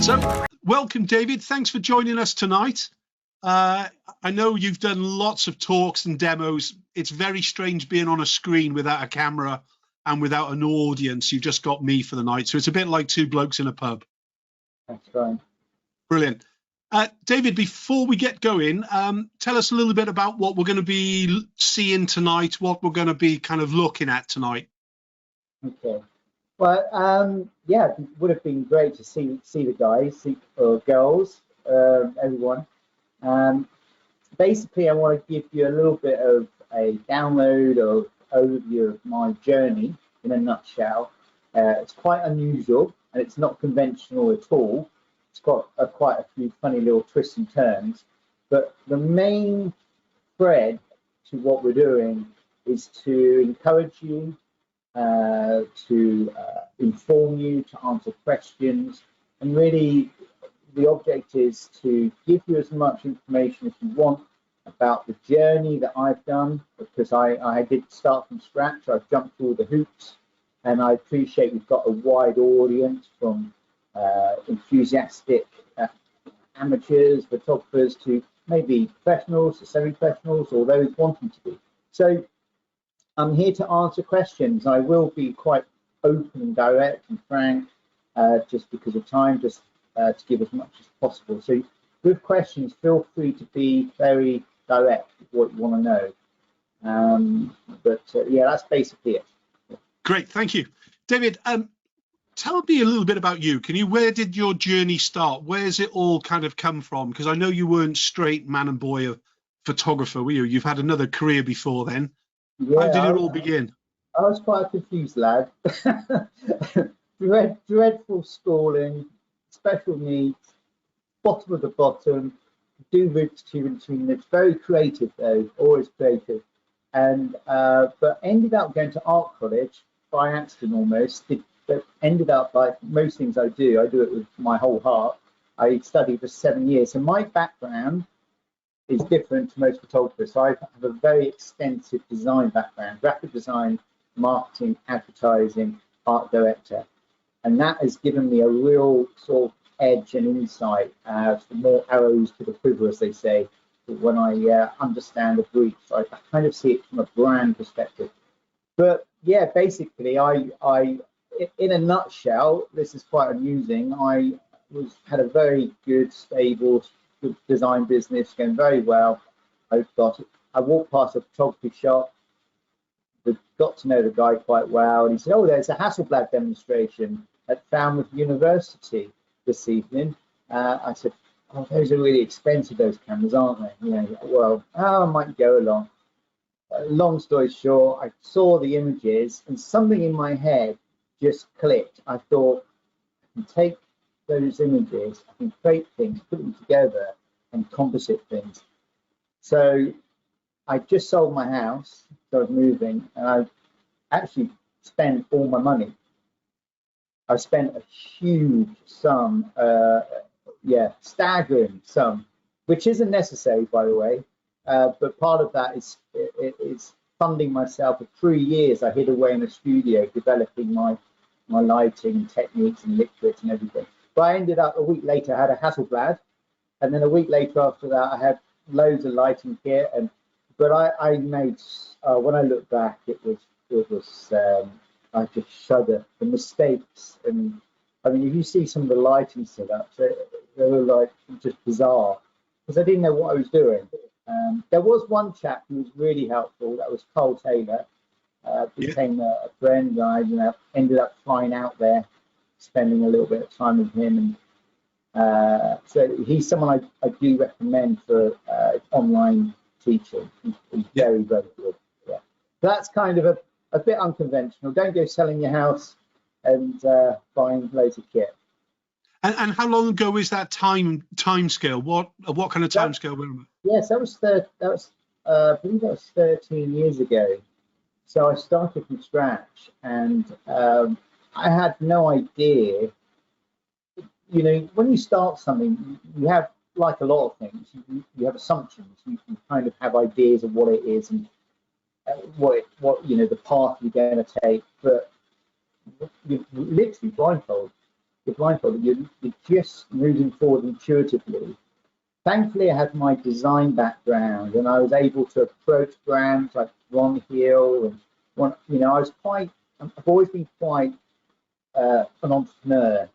So, welcome, David. Thanks for joining us tonight. I know you've done lots of talks and demos. It's very strange being on a screen without a camera and without an audience. You've just got me for the night. So it's a bit like two blokes in a pub. That's right. Brilliant. David, before we get going, tell us a little bit about what we're going to be seeing tonight, what we're going to be kind of looking at tonight. Okay. Well, yeah, it would have been great to see the guys or girls, everyone. Basically, I want to give you a little bit of a download or overview of my journey in a nutshell. It's quite unusual and it's not conventional at all. It's got quite a few funny little twists and turns, but the main thread to what we're doing is to encourage you, to inform you, to answer questions, and really the object is to give you as much information as you want about the journey that I've done, because I did start from scratch. I've jumped through all the hoops, and I appreciate we've got a wide audience from enthusiastic amateurs, photographers, to maybe professionals, to semi-professionals, or those wanting to be. So I'm here to answer questions. I will be quite open and direct and frank, just because of time, just to give as much as possible. So with questions, feel free to be very direct with what you want to know. Yeah, that's basically it. Great, thank you. David, tell me a little bit about you. Where did your journey start? Where's it all kind of come from? Because I know you weren't straight man and boy a photographer, were you? You've had another career before then. Yeah, how did it all begin? I was quite a confused lad. Dreadful schooling, special needs, bottom of the bottom, do roots to it's very creative though, always creative. And but ended up going to art college by accident almost. But ended up, like most things I do it with my whole heart. I studied for 7 years. So my background is different to most photographers. So I have a very extensive design background, graphic design, marketing, advertising, art director. And that has given me a real sort of edge and insight, more arrows to the quiver, as they say, when I understand a brief. So I kind of see it from a brand perspective. But yeah, basically, I in a nutshell, this is quite amusing. I had a very good, stable, good design business going very well. I walked past a photography shop, got to know the guy quite well, and he said, "Oh, there's a Hasselblad demonstration at Falmouth University this evening." I said, "Oh, those are really expensive, those cameras, aren't they?" You know, well, I might go along. Long story short, I saw the images and something in my head just clicked. I thought, I can take those images, I can create things, put them together and composite things. So I just sold my house, so I was moving, and I actually spent all my money. I spent a huge sum, staggering sum, which isn't necessary, by the way, but part of that is funding myself. For 3 years I hid away in a studio developing my lighting techniques and liquids and everything. But I ended up, a week later I had a Hasselblad, and then a week later after that I had loads of lighting kit. But I made, when I look back, it was I just shudder, the mistakes. And I mean, if you see some of the lighting setups, they were like just bizarre, because I didn't know what I was doing. There was one chap who was really helpful. That was Carl Taylor. Became a friend. I ended up flying out there, spending a little bit of time with him. And so he's someone I do recommend for online teaching. He's very, very good. Yeah. That's kind of a bit unconventional. Don't go selling your house and buying loads of kit. And how long ago is that time scale? What kind of time scale? Yes, I believe that was 13 years ago. So I started from scratch, and I had no idea. You know, when you start something, you have, like a lot of things, you have assumptions. You kind of have ideas of what it is and what you know, the path you're going to take, but you're literally blindfolded. you're blindfolded. You're just moving forward intuitively. Thankfully, I had my design background, and I was able to approach brands like Ron Hill and I've always been quite an entrepreneur.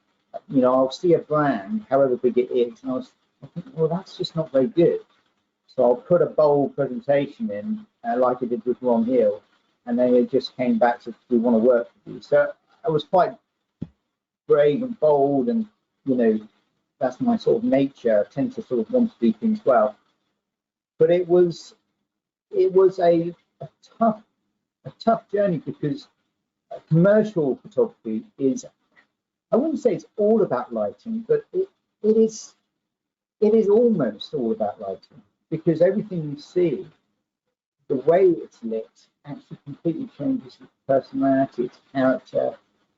I'll see a brand, however big it is, and I think, well, that's just not very good. So I'll put a bold presentation in, like I did with Ron Hill, and then it just came back to, we want to work with you. So I was quite brave and bold, and that's my sort of nature. I tend to sort of want to do things well. But it was a tough journey, because commercial photography is, I wouldn't say it's all about lighting, but it is almost all about lighting, because everything you see, the way it's lit, actually completely changes its personality, its character,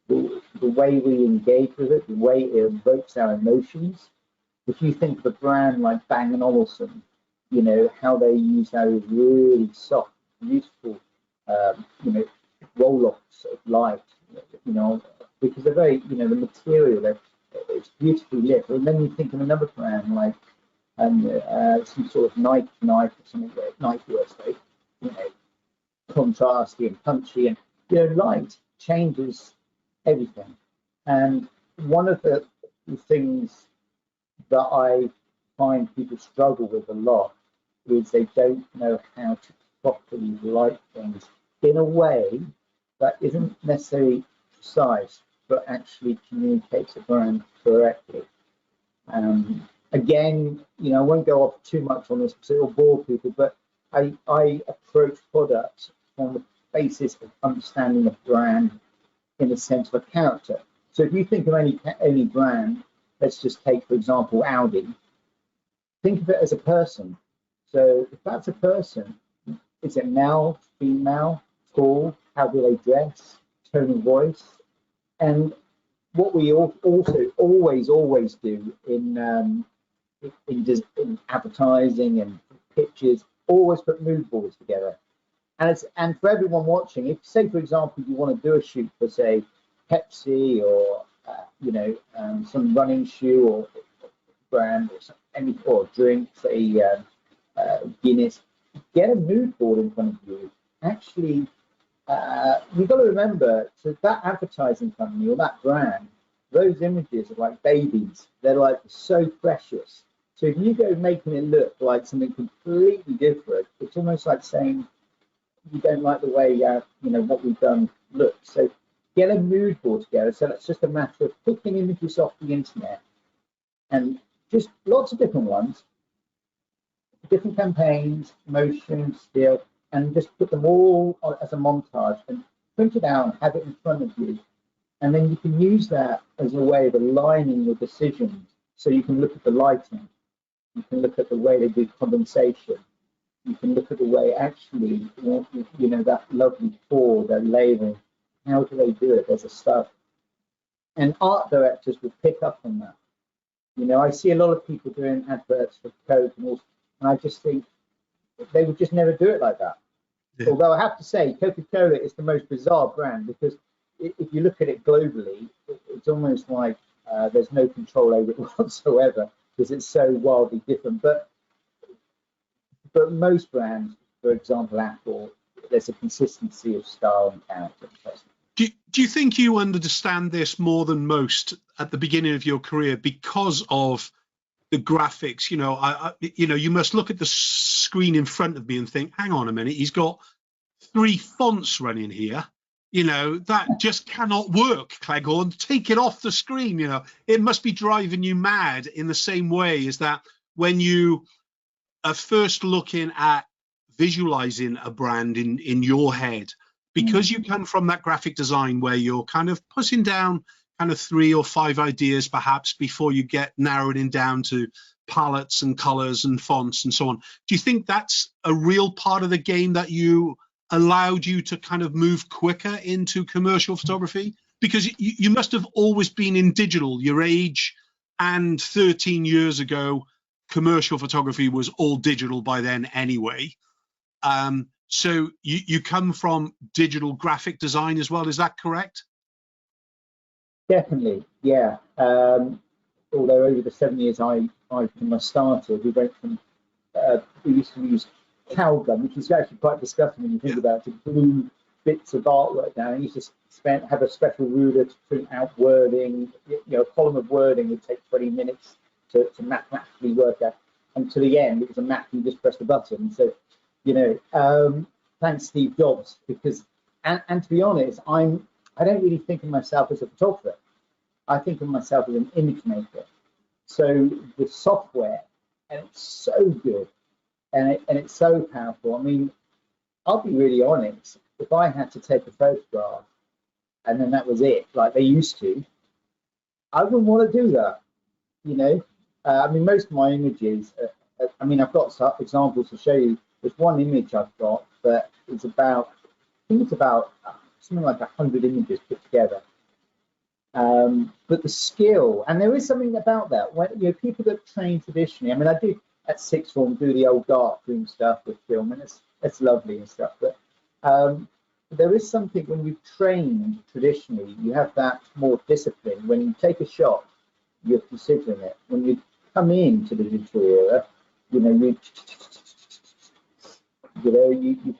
the way we engage with it, the way it evokes our emotions. If you think of a brand like Bang & Olufsen, how they use those really soft, beautiful, roll-offs of light, because they're very, the material, it's beautifully lit. And then you think of another brand like some sort of Nike knife or something, like Nike, or say, contrasty and punchy, and light changes everything. And one of the things that I find people struggle with a lot is they don't know how to properly light things in a way that isn't necessarily precise, but actually communicates the brand correctly. Again, I won't go off too much on this because it will bore people, but I approach products on the basis of understanding the brand in the sense of a character. So if you think of any brand, let's just take, for example, Audi, think of it as a person. So if that's a person, is it male, female, tall? How do they dress? Tone of voice? And what we also always do in advertising and pictures, always put mood boards together. And for everyone watching, if, say, for example, you want to do a shoot for, say, Pepsi or some running shoe or brand or drink, say Guinness, get a mood board in front of you. Actually, you've got to remember, so that advertising company or that brand, those images are like babies. They're like so precious. So if you go making it look like something completely different, it's almost like saying you don't like the way what we've done looks. So get a mood board together. So that's just a matter of picking images off the internet, and just lots of different ones, different campaigns, motion, still, and just put them all as a montage and print it out and have it in front of you. And then you can use that as a way of aligning your decisions. So you can look at the lighting, you can look at the way they do condensation, you can look at the way actually, that lovely pour, that layering, how do they do it? There's a stuff. And art directors will pick up on that. I see a lot of people doing adverts for Coke and I just think they would just never do it like that. Yeah. Although I have to say, Coca-Cola is the most bizarre brand, because if you look at it globally, it's almost like there's no control over it whatsoever, because it's so wildly different. But most brands, for example, Apple, there's a consistency of style and character. Do you think you understand this more than most at the beginning of your career because of the graphics? You must look at the screen in front of me and think, hang on a minute, he's got 3 fonts running here. That just cannot work, Cleghorn. Take it off the screen. It must be driving you mad in the same way as that when you are first looking at visualizing a brand in your head, because you come from that graphic design where you're kind of putting down kind of 3 or 5 ideas perhaps before you get narrowing down to palettes and colors and fonts and so on. Do you think that's a real part of the game that allowed you to kind of move quicker into commercial photography? Because you must have always been in digital. Your age and 13 years ago, commercial photography was all digital by then anyway. So you come from digital graphic design as well, is that correct? Definitely, yeah. Although over the 7 years when I started, we went from we used to use Calgum, which is actually quite disgusting when you think Yeah. about it, to glue bits of artwork down. I used to have a special ruler to print out wording. A column of wording would take 20 minutes to mathematically work out. And to the end, it was a Mac, you just press the button. So, thanks Steve Jobs, because, and to be honest, I don't really think of myself as a photographer. I think of myself as an image maker. So the software, and it's so good, and it's so powerful. I mean, I'll be really honest. If I had to take a photograph and then that was it, like they used to, I wouldn't want to do that. I mean, most of my images. I mean, I've got some examples to show you. There's one image I've got that is about, I think it's about something like 100 images put together. But the skill, and there is something about that. When people that train traditionally, I mean, I did at sixth form do the old darkroom stuff with film, and it's lovely and stuff. But there is something when you've trained traditionally, you have that more discipline. When you take a shot, you're considering it. When you come into the digital era, you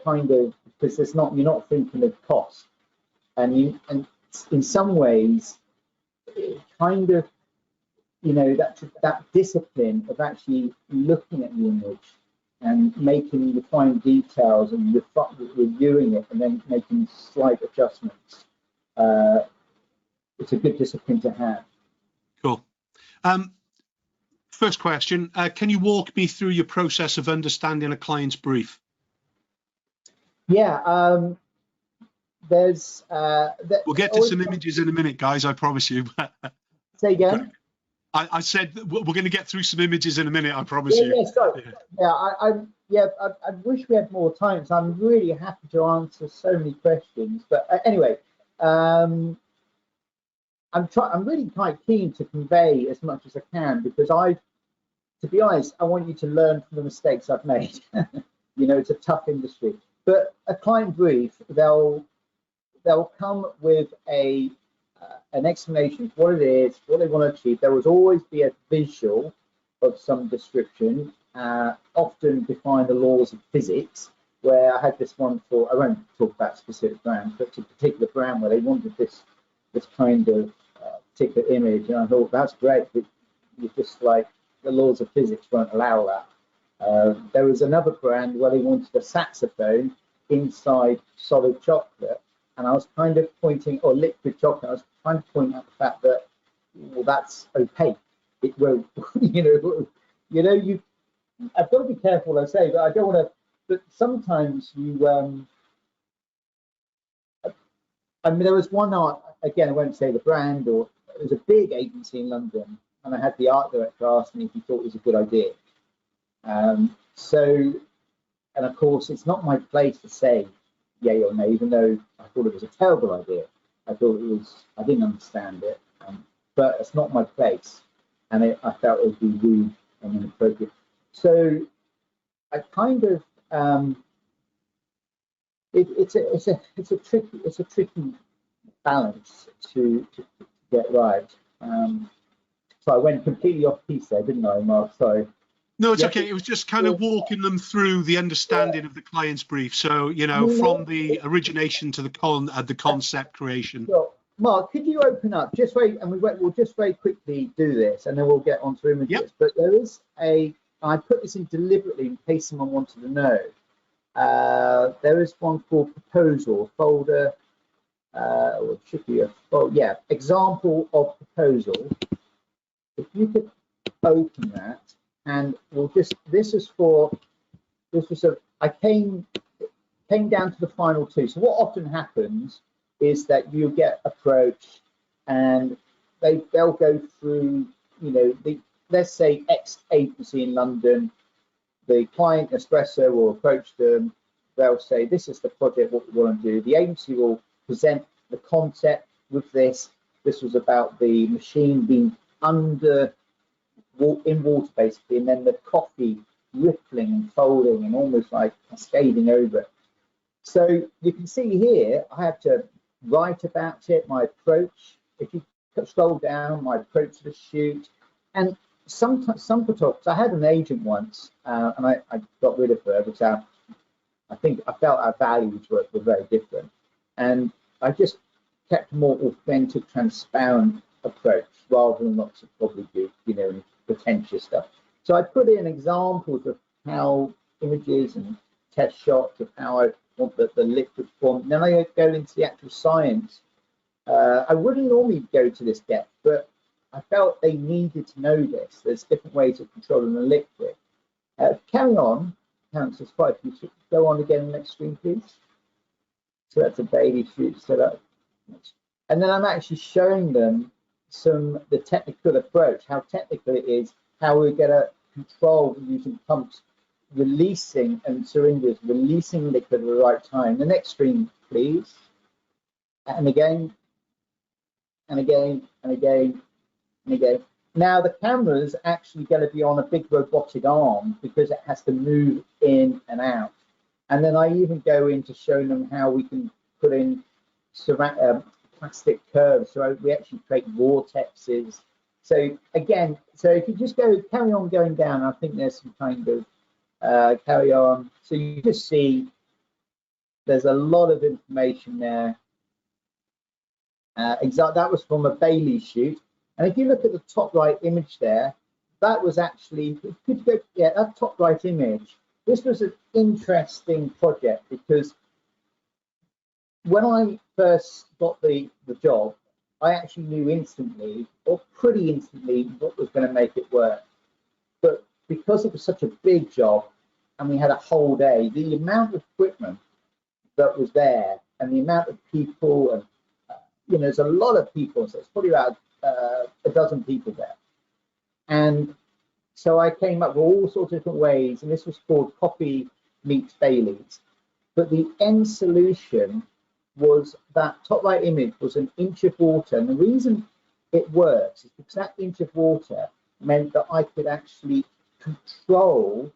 kind of, because you're not thinking of cost, and in some ways, it kind of, that discipline of actually looking at the image and making the fine details and reviewing it and then making slight adjustments. It's a good discipline to have. Cool. First question, can you walk me through your process of understanding a client's brief? Yeah, there's... we'll get to some images in a minute, guys, I promise you. Say again? I said we're going to get through some images in a minute, I promise you. Yeah, sorry. I wish we had more time, so I'm really happy to answer so many questions. But anyway, I'm really quite keen to convey as much as I can, because to be honest, I want you to learn from the mistakes I've made. It's a tough industry. But a client brief, they'll come with an explanation of what it is, what they want to achieve. There will always be a visual of some description, often define the laws of physics, where I had this one for, I won't talk about specific brands, but a particular brand where they wanted this kind of particular image, and I thought, that's great, but you're just like, the laws of physics won't allow that. There was another brand where they wanted a saxophone inside solid chocolate, and I was kind of pointing, or liquid chocolate, I was trying to point out the fact that, well, that's opaque. It won't, I've got to be careful what I say, but I don't want to, but sometimes I mean, there was one art, again, I won't say the brand, or it was a big agency in London, and I had the art director ask me if he thought it was a good idea. And of course, it's not my place to say yay or nay, even though I thought it was a terrible idea. I didn't understand it, but it's not my place, and I felt it would be rude and inappropriate. So I kind of, it's a tricky balance to get right. So I went completely off piece there, didn't I, Mark? Sorry. No, it's okay. It was just kind of walking them through the understanding of the client's brief. So, from the origination to the concept creation. Sure. Mark, could you open up just we'll just very quickly do this, and then we'll get on to images. Yep. But there is I put this in deliberately in case someone wanted to know. There is one called proposal, folder, or it should be example of proposal. If you could open that. And I came down to the final two. So what often happens is that you get approached, and they'll go through, let's say X agency in London, the client Espresso will approach them, they'll say, this is the project, what we want to do. The agency will present the concept with this. This was about the machine being in water basically, and then the coffee rippling and folding and almost like cascading over it. So you can see here I have to write about it, my approach. If you scroll down my approach to the shoot. And sometimes some photographers, I had an agent once, and I got rid of her because I think I felt our values were very different, and I just kept a more authentic, transparent approach rather than lots of probably do, you know, pretentious stuff. So I put in examples of how images and test shots of how I want the liquid form. Then I go into the actual science. I wouldn't normally go to this depth, but I felt they needed to know this. There's different ways of controlling the liquid. Carry on. Counts as 5. You should go on again the next screen, please. So that's a baby shoot set up. And then I'm actually showing them the technical approach, how technical it is, how we're going to control using pumps, releasing, and syringes, releasing liquid at the right time. The next screen, please. And again, and again, and again, and again. Now the camera's actually going to be on a big robotic arm because it has to move in and out. And then I even go into showing them how we can put in plastic curves, so we actually create vortexes. So again, so if you just carry on going down, I think there's some kind of carry on. So you just see there's a lot of information there. That was from a Bailey shoot. And if you look at the top right image there, that was actually, that top right image, this was an interesting project because when I first got the job, I actually knew instantly, or pretty instantly, what was going to make it work. But because it was such a big job and we had a whole day, the amount of equipment that was there and the amount of people, and you know, there's a lot of people, so it's probably about a dozen people there. And so I came up with all sorts of different ways, and this was called Coffee Meets Baileys. But the end solution was that top right image was an inch of water. And the reason it works is because that inch of water meant that I could actually control,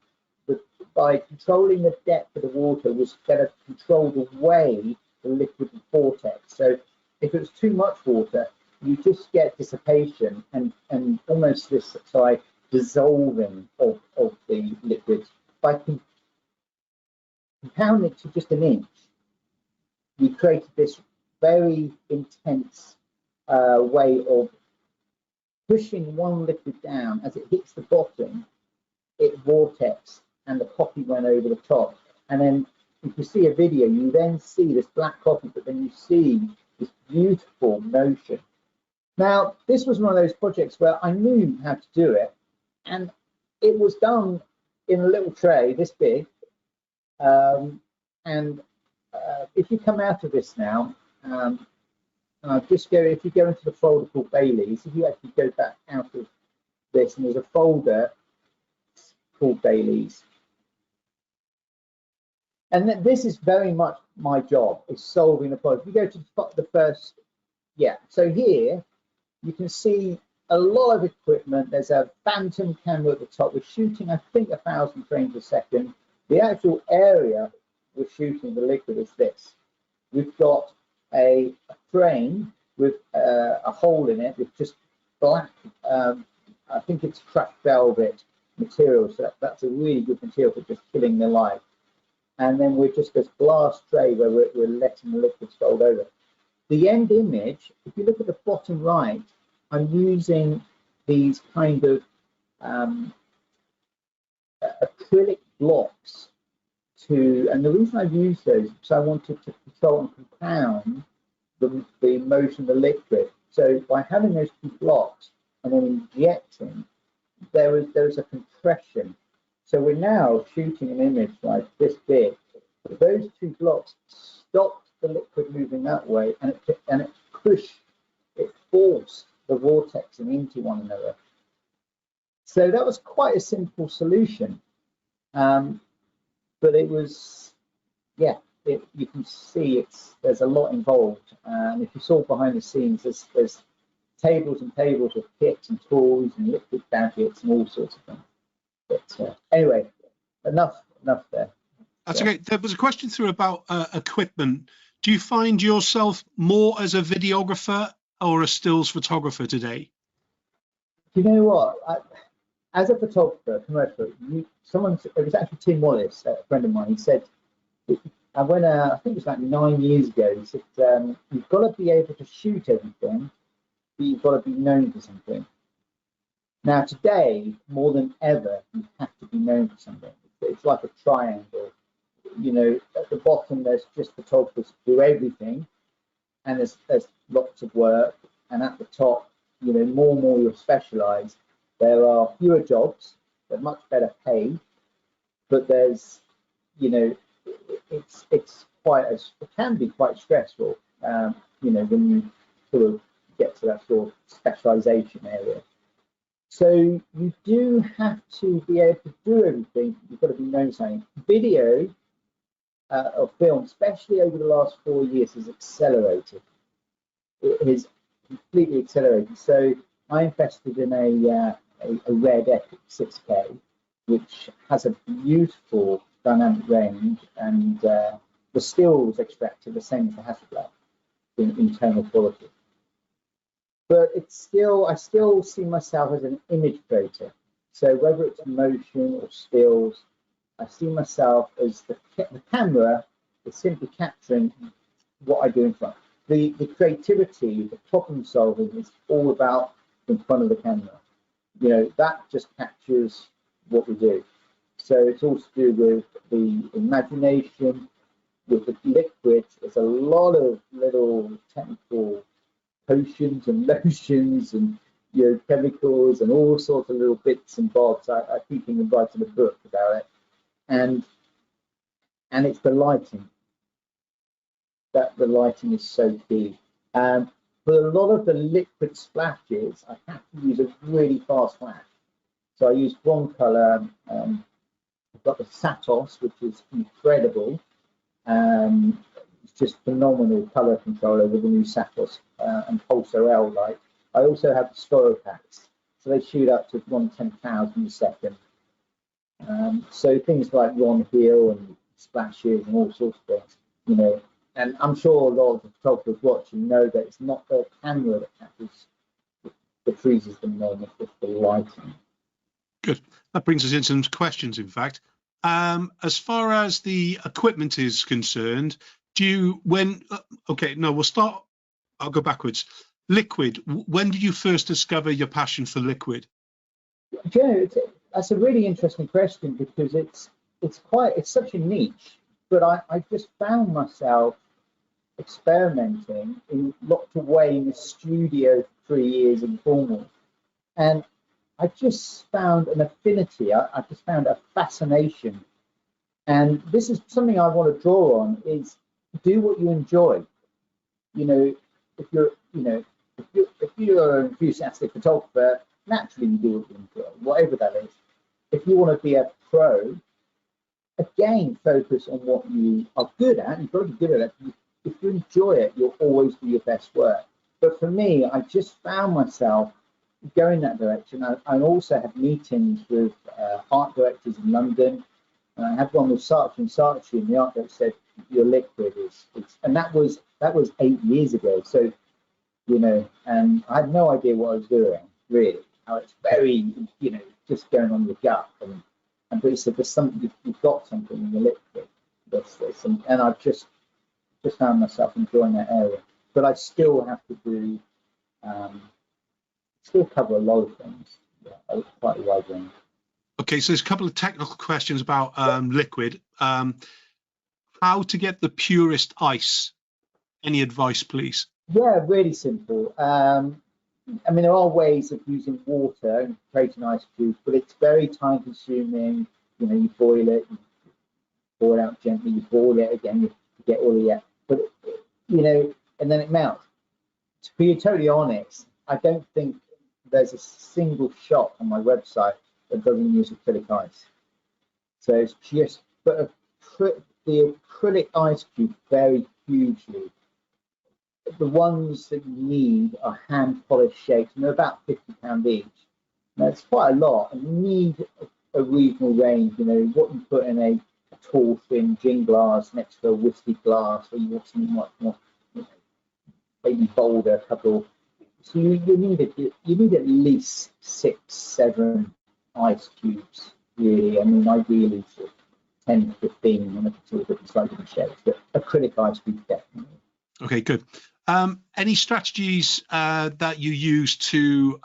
by controlling the depth of the water, was going to control the way the liquid would vortex. So if it was too much water, you just get dissipation and almost this dissolving of the liquid. By compounding it to just an inch, we created this very intense way of pushing one liquid down. As it hits the bottom, it vortexed and the coffee went over the top. And then if you see a video, you then see this black coffee, but then you see this beautiful motion. Now, this was one of those projects where I knew how to do it, and it was done in a little tray this big. If you come out of this now, if you go into the folder called Baileys, if you actually go back out of this, and there's a folder called Baileys. And this is very much my job, is solving the problem. If you go to the first, so here, you can see a lot of equipment. There's a phantom camera at the top. We're shooting, I think, 1,000 frames a second. The actual area we're shooting the liquid is this. We've got a frame with a hole in it with just black, I think it's crushed velvet material. So that's a really good material for just killing the light. And then we're just this glass tray where we're letting the liquid fold over. The end image, if you look at the bottom right, I'm using these kind of acrylic blocks and the reason I've used those is because I wanted to control and compound the motion of the liquid. So by having those two blocks and then injecting, there is a compression. So we're now shooting an image like this big. But those two blocks stopped the liquid moving that way, and it forced the vortexing into one another. So that was quite a simple solution, but it was, you can see there's a lot involved. And if you saw behind the scenes, there's tables and tables of kits and tools and liquid gadgets and all sorts of things. But anyway, enough there. That's okay. There was a question through about equipment. Do you find yourself more as a videographer or a stills photographer today? You know what? As a photographer, commercial, it was actually Tim Wallace, a friend of mine. He said, I think it was like 9 years ago. He said, you've got to be able to shoot everything, but you've got to be known for something. Now, today, more than ever, you have to be known for something. It's like a triangle. You know, at the bottom, there's just photographers who do everything, and there's lots of work. And at the top, you know, more and more you're specialised. There are fewer jobs, they're much better paid, but there's, you know, it can be quite stressful, you know, when you sort of get to that sort of specialisation area. So you do have to be able to do everything. You've got to be known something. Video or film, especially over the last 4 years, has accelerated. It has completely accelerated. So I invested in a Red Epic 6K, which has a beautiful dynamic range, and the stills extracted the same as the Hasselblad in internal quality. But I still see myself as an image creator. So whether it's motion or stills, I see myself as the camera is simply capturing what I do in front. The creativity, the problem solving is all about in front of the camera. You know, that just captures what we do. So it's all to do with the imagination. With the liquid, there's a lot of little technical potions and lotions and, you know, chemicals and all sorts of little bits and bobs. I keep writing a book about it, and it's the lighting. That the lighting is so key. For a lot of the liquid splashes, I have to use a really fast flash. So I use one color. I've got the Satos, which is incredible. It's just phenomenal color controller with the new Satos and Pulsar L light. I also have the Storopax, so they shoot up to 1/10,000 a second. So things like Ron Heel and splashes and all sorts of things, you know. And I'm sure a lot of the photographers watching know that it's not the camera that captures the freezes the moment, it's the lighting. Good. That brings us into some questions, in fact. As far as the equipment is concerned, I'll go backwards. Liquid, when did you first discover your passion for liquid? You know, that's a really interesting question, because it's such a niche, but I just found myself experimenting in locked away in the studio for 3 years in Cornwall, and I just found an affinity. I just found a fascination, and this is something I want to draw on: is do what you enjoy. You know, if you're an enthusiastic photographer, naturally you do what you enjoy, whatever that is. If you want to be a pro, again, focus on what you are good at. You've got to be good at it. If you enjoy it, you'll always do your best work. But for me, I just found myself going that direction. I also had meetings with art directors in London. And I had one with Saatchi and Saatchi, and the art director said, "Your liquid is," and that was 8 years ago. So, you know, and I had no idea what I was doing, really. It's very, you know, just going on your gut. But he said, "There's something, you've got something in the liquid." And I've just found myself enjoying that area. But I still have to do, still cover a lot of things. Yeah, quite a wide range. Okay, so there's a couple of technical questions about liquid. How to get the purest ice? Any advice, please? Yeah, really simple. I mean, there are ways of using water and creating ice cubes, but it's very time consuming. You know, you boil it, you pour it out gently, you boil it again, you get all the air. But, you know, and then it melts. To be totally honest, I don't think there's a single shop on my website that doesn't use acrylic ice. So it's just, but the acrylic ice cube vary hugely. The ones that you need are hand polished shapes, and they're about £50 each. Now it's quite a lot, and you need a reasonable range. You know, what you put in a tall, thin gin glass next to a whiskey glass, or you want something much more, you know, maybe bolder, a couple So you need at least 6, 7 ice cubes, really. I mean, ideally sort of 10 to 15 on a sort of different slightly different shapes, but acrylic ice cubes definitely. Okay, good. Any strategies that you use to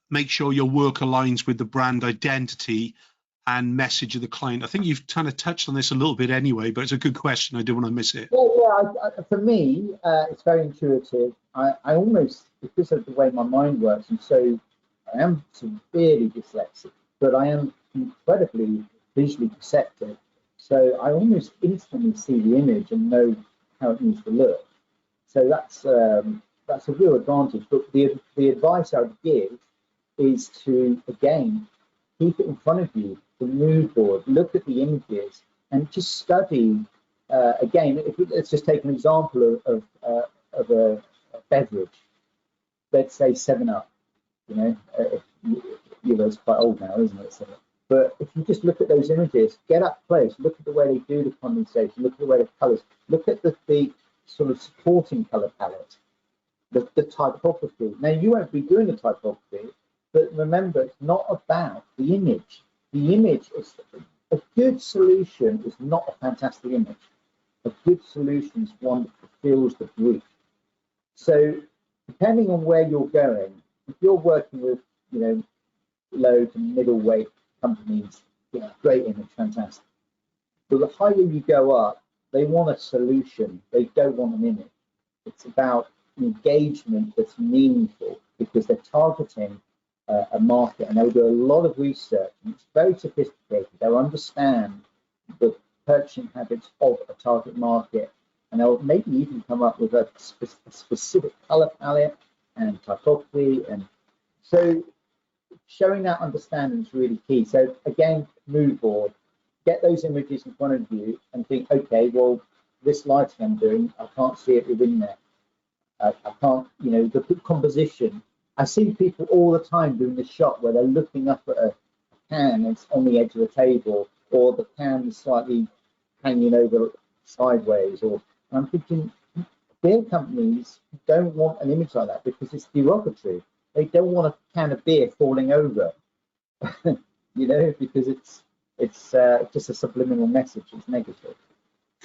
make sure your work aligns with the brand identity and message of the client? I think you've kind of touched on this a little bit anyway, but it's a good question. I don't want to miss it. Well, yeah, for me, it's very intuitive. I almost, because of the way my mind works, and so I am severely dyslexic, but I am incredibly visually perceptive. So I almost instantly see the image and know how it needs to look. So that's a real advantage. But the advice I would give is to, again, keep it in front of you, the mood board, look at the images, and just study. Again, let's just take an example of a beverage. Let's say 7-Up. It's quite old now, isn't it? But if you just look at those images, get up close, look at the way they do the condensation, look at the way the colours, look at the sort of supporting colour palette, the typography. Now, you won't be doing the typography, but remember, it's not about the image. The image is a good solution is not a fantastic image. A good solution is one that fulfills the brief. So, depending on where you're going, if you're working with, low to middleweight companies, great image, fantastic. But the higher you go up, they want a solution. They don't want an image. It's about engagement that's meaningful because they're targeting a market, and they'll do a lot of research, and it's very sophisticated. They'll understand the purchasing habits of a target market, and they'll maybe even come up with a specific color palette and typography. And so showing that understanding is really key. So again, mood board, get those images in front of you and think, okay, well, this lighting I'm doing, I can't see it within there. I can't, the composition. I see people all the time doing the shot where they're looking up at a can that's on the edge of the table, or the can is slightly hanging over sideways. Or I'm thinking, beer companies don't want an image like that because it's derogatory. They don't want a can of beer falling over, because it's just a subliminal message. It's negative.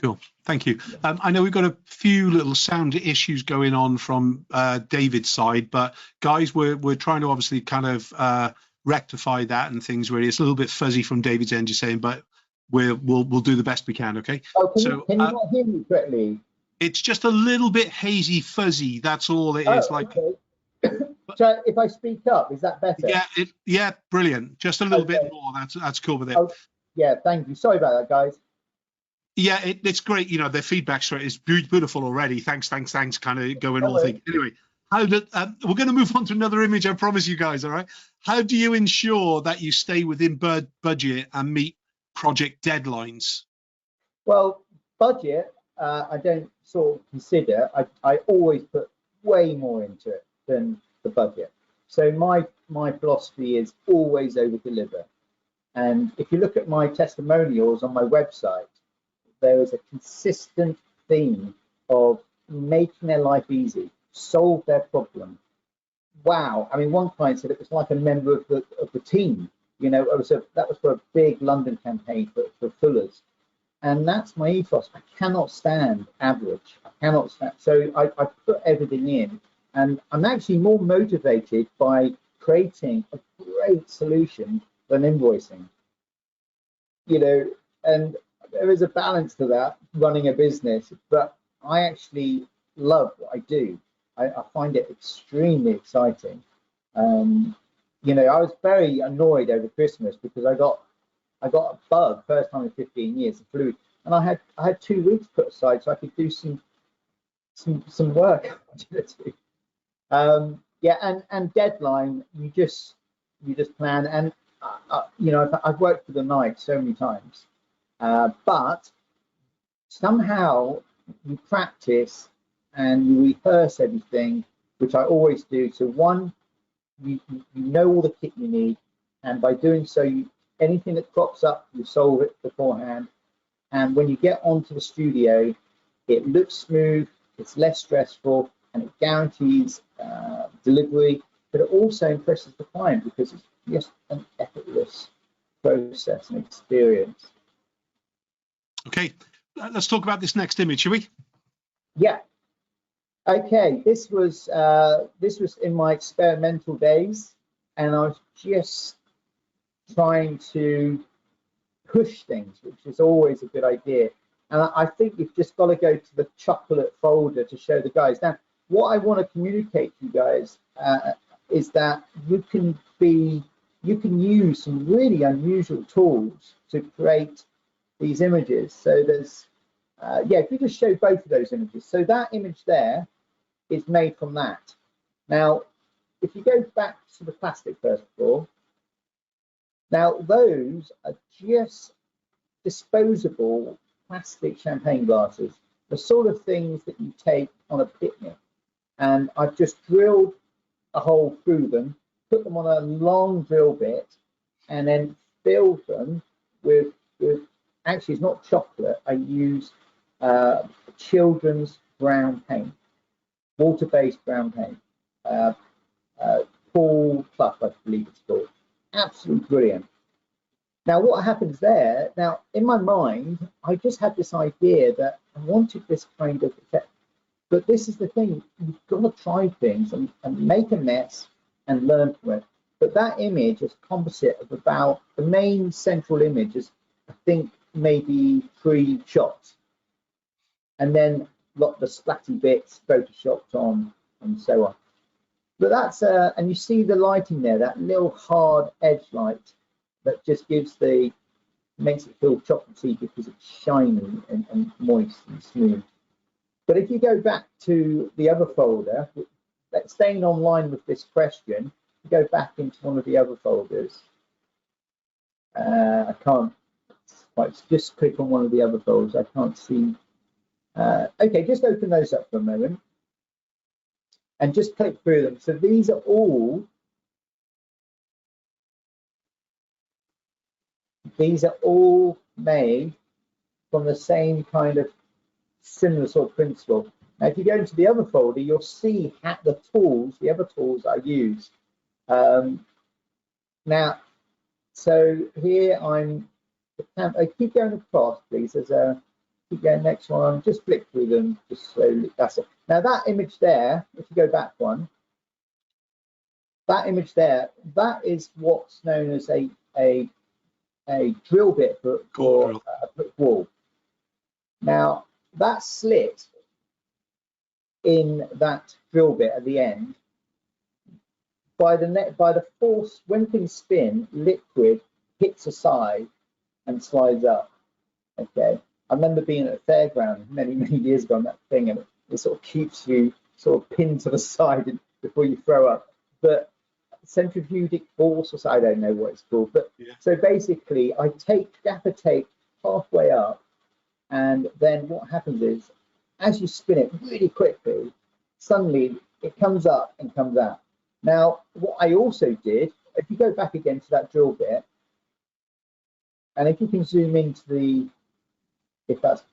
Cool, thank you. I know we've got a few little sound issues going on from David's side, but guys, we're trying to obviously kind of rectify that and things. Really, it's a little bit fuzzy from David's end, you're saying, but we'll do the best we can. Okay. Oh, can you not hear me correctly? It's just a little bit hazy, fuzzy. That's all it is. Okay. So if I speak up, is that better? Yeah, brilliant. Just a little bit more. That's cool with it. Oh, yeah, thank you. Sorry about that, guys. Yeah, it's great. Their feedback is beautiful already. Thanks. Kind of going all thing. Anyway, we're going to move on to another image. I promise you guys. All right. How do you ensure that you stay within budget and meet project deadlines? Well, budget, I don't sort of consider. I always put way more into it than the budget. So my philosophy is always over deliver. And if you look at my testimonials on my website, there is a consistent theme of making their life easy, solve their problem. Wow. I mean, one client said it was like a member of the team. That was for a big London campaign for Fuller's. And that's my ethos. I cannot stand average. I cannot stand. So I put everything in. And I'm actually more motivated by creating a great solution than invoicing. And there is a balance to that, running a business, but I actually love what I do. I find it extremely exciting. I was very annoyed over Christmas because I got a bug first time in 15 years, a flu, and I had 2 weeks put aside so I could do some work I wanted to do. And deadline, you just plan. And I've worked for the night so many times. But somehow you practice and you rehearse everything, which I always do. So one, you know all the kit you need, and by doing so, anything that crops up, you solve it beforehand. And when you get onto the studio, it looks smooth, it's less stressful, and it guarantees delivery, but it also impresses the client because it's just an effortless process and experience. Okay, let's talk about this next image, shall we? Yeah. Okay, this was in my experimental days, and I was just trying to push things, which is always a good idea. And I think you've just got to go to the chocolate folder to show the guys. Now, what I want to communicate to you guys is that you can use some really unusual tools to create these images. So there's, yeah, if you just show both of those images. So that image there is made from that. Now, if you go back to the plastic first of all, now those are just disposable plastic champagne glasses, the sort of things that you take on a picnic. And I've just drilled a hole through them, put them on a long drill bit, and then filled them with actually it's not chocolate, I use children's brown paint, water-based brown paint, Paul Clough, I believe it's called. Absolutely brilliant. Now what happens there, now in my mind, I just had this idea that I wanted this kind of effect. But this is the thing, you've got to try things and make a mess and learn from it. But that image is a composite of about, the main central image is, I think, maybe 3 shots. And then lot the splatty bits photoshopped on and so on. But that's, and you see the lighting there, that little hard edge light that just gives makes it feel chocolatey because it's shiny and moist and smooth. But if you go back to the other folder, staying online with this question, go back into one of the other folders. I can't quite, just click on one of the other folders. I can't see. Okay, just open those up for a moment and just click through them. So these are all made from the same kind of similar sort of principle. Now, if you go into the other folder, you'll see the other tools I use. Now, so here I keep going across, please. Keep going next one. Just flick through them, just slowly. That's it. Now that image there, if you go back one, that image there, that is what's known as a drill bit for a brick wall. Now that slit in that drill bit at the end, by the force, when things spin, liquid hits a side and slides up. Okay, I remember being at a fairground many years ago on that thing, and it sort of keeps you sort of pinned to the side before you throw up. But centrifugic force, or I don't know what it's called, but yeah. So basically I take gaffer tape halfway up, and then what happens is, as you spin it really quickly, suddenly it comes up and comes out. Now what I also did, if you go back again to that drill bit, and if you can zoom into the, if that's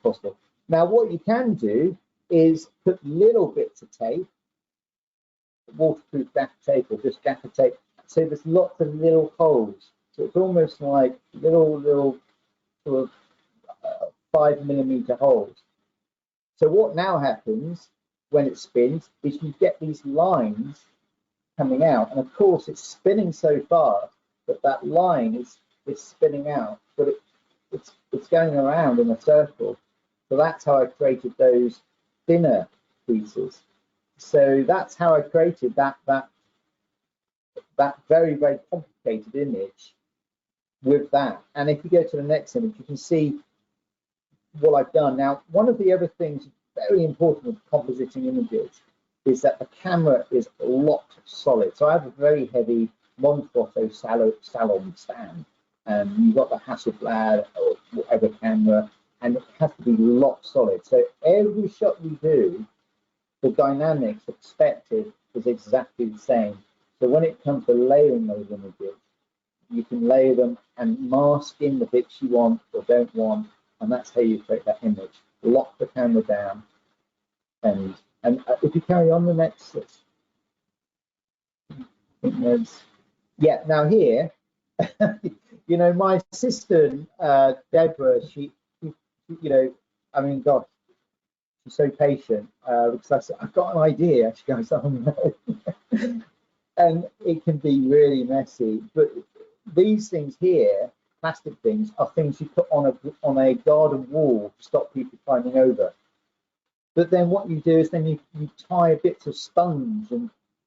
possible. Now what you can do is put little bits of tape, waterproof gaffer tape or just gaffer tape, so there's lots of little holes. So it's almost like little sort of 5mm holes. So what now happens when it spins is you get these lines coming out, and of course it's spinning so fast that that line is spinning out, but it's going around in a circle. So that's how I created those thinner pieces. So that's how I created that very complicated image with that. And if you go to the next image, you can see what I've done. Now, one of the other things very important with compositing images is that the camera is locked solid. So I have a very heavy Monfrotto Salon stand, and you've got the Hasselblad or whatever camera, and it has to be locked solid. So every shot we do, the dynamics expected is exactly the same. So when it comes to layering those images, you can layer them and mask in the bits you want or don't want, and that's how you create that image. Lock the camera down, And if you carry on the next, yeah, now here, you know, my assistant, Deborah, she, you know, I mean, gosh, she's so patient, because I said, I've got an idea. She goes, oh no. And it can be really messy. But these things here, plastic things, are things you put on a garden wall to stop people climbing over. But then what you do is then you tie bits of sponge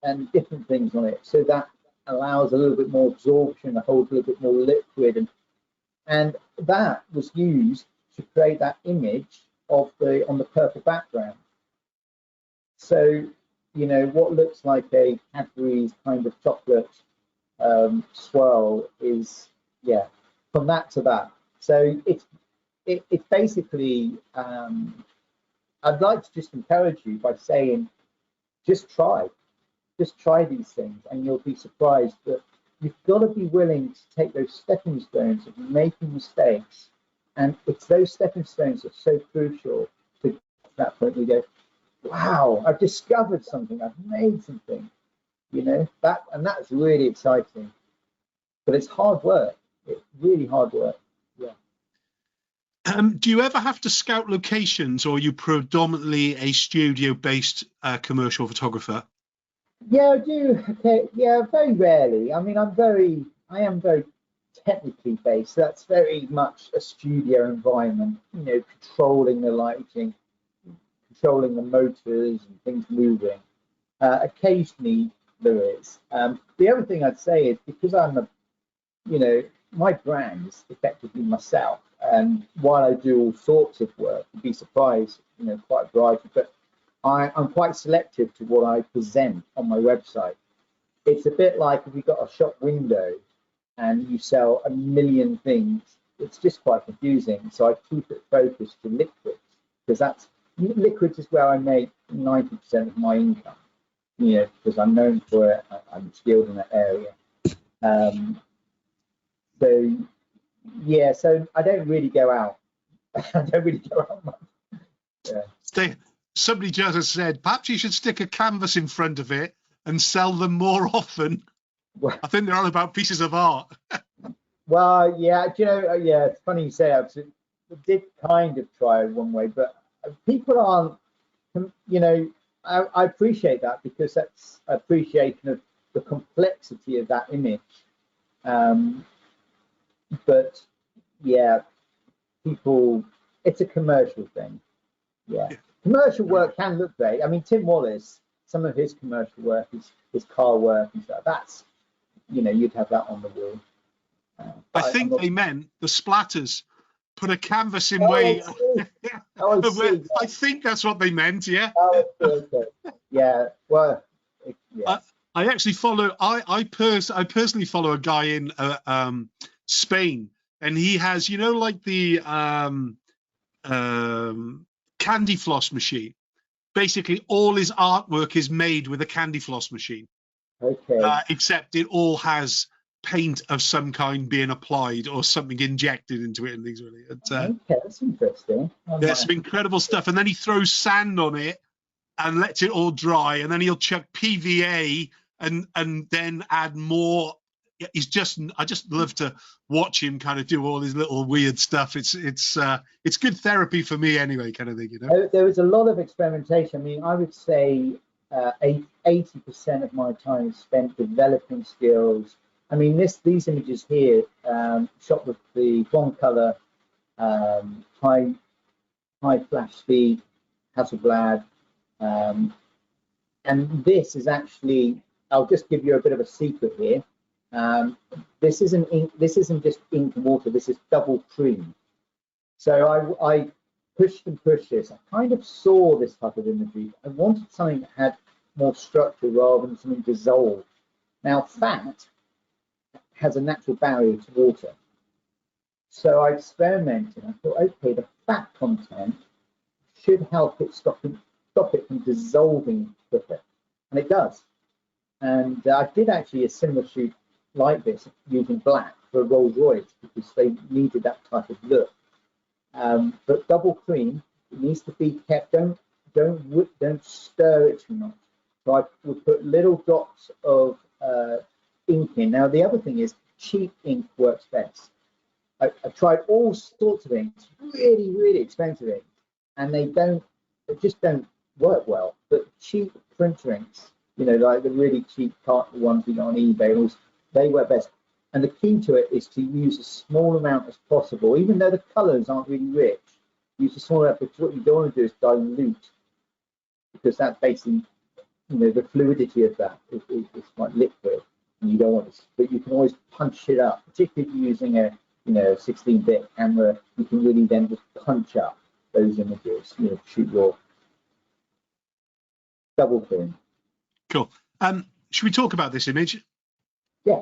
and different things on it, so that allows a little bit more absorption, it holds a little bit more liquid, and that was used to create that image of on the purple background. So, you know, what looks like a Cadbury's kind of chocolate swirl is, yeah, from that to that. So it's basically, I'd like to just encourage you by saying, just try these things, and you'll be surprised that you've got to be willing to take those stepping stones of making mistakes, and it's those stepping stones that are so crucial to get to that point where you go, wow, I've discovered something, I've made something, you know, that's really exciting. But it's hard work. It's really hard work. Yeah. Do you ever have to scout locations, or are you predominantly a studio-based commercial photographer? Yeah, I do. Okay, yeah, very rarely. I mean, I am very technically based. So that's very much a studio environment. You know, controlling the lighting, controlling the motors and things moving. Occasionally there is. The other thing I'd say is, because you know, my brand is effectively myself, and while I do all sorts of work, you'd be surprised, you know, quite a variety, but I'm quite selective to what I present on my website. It's a bit like if you've got a shop window and you sell a million things, it's just quite confusing. So I keep it focused to liquids, because liquids is where I make 90% of my income, you know, because I'm known for it, I'm skilled in that area. So yeah, so I don't really go out. I don't really go out much. Yeah. Somebody just said, perhaps you should stick a canvas in front of it and sell them more often. Well, I think they're all about pieces of art. Well, yeah, do you know, yeah, it's funny you say that. I did kind of try one way, but people aren't, you know, I appreciate that, because that's appreciation of the complexity of that image. But yeah, people, it's a commercial thing. Yeah. Commercial work can look great. I mean, Tim Wallace, some of his commercial work, his car work and stuff, that's, you know, you'd have that on the wall. I think they meant the splatters. Put a canvas in I think that's what they meant, yeah. Oh, okay. Yeah, well, yeah. I actually follow, I personally follow a guy in Spain, and he has, you know, like the candy floss machine. Basically, all his artwork is made with a candy floss machine. Okay. Except it all has paint of some kind being applied or something injected into it and things really. Okay, that's interesting. There's some incredible stuff, and then he throws sand on it and lets it all dry, and then he'll chuck PVA and then add more. I just love to watch him kind of do all his little weird stuff. It's good therapy for me anyway, kind of thing, you know. There was a lot of experimentation. I mean, I would say 80% of my time is spent developing skills. I mean, these images here, shot with the one color, high flash speed, Hasselblad, and this is actually, I'll just give you a bit of a secret here. This isn't ink, this isn't just ink and water, this is double cream. So I pushed and pushed this. I kind of saw this type of imagery. I wanted something that had more structure rather than something dissolved. Now, fat has a natural barrier to water. So I experimented. I thought, okay, the fat content should help it stop it from dissolving quicker. And it does. And I did actually a similar shoot like this using black for Rolls-Royce, because they needed that type of look. But double cream, it needs to be kept, don't don't stir it too much. So I would put little dots of ink in. Now the other thing is cheap ink works best. I tried all sorts of inks, really expensive inks, and they just don't work well. But cheap printer inks, you know, like the really cheap ones you get on eBay, they work best. And the key to it is to use a small amount as possible, even though the colours aren't really rich. Use a small amount, because what you don't want to do is dilute, because that's basically, you know, the fluidity of that is like liquid, and you don't want to. But you can always punch it up, particularly if you're using a 16-bit camera. You can really then just punch up those images, you know, shoot your double film. Cool. Should we talk about this image? Yeah.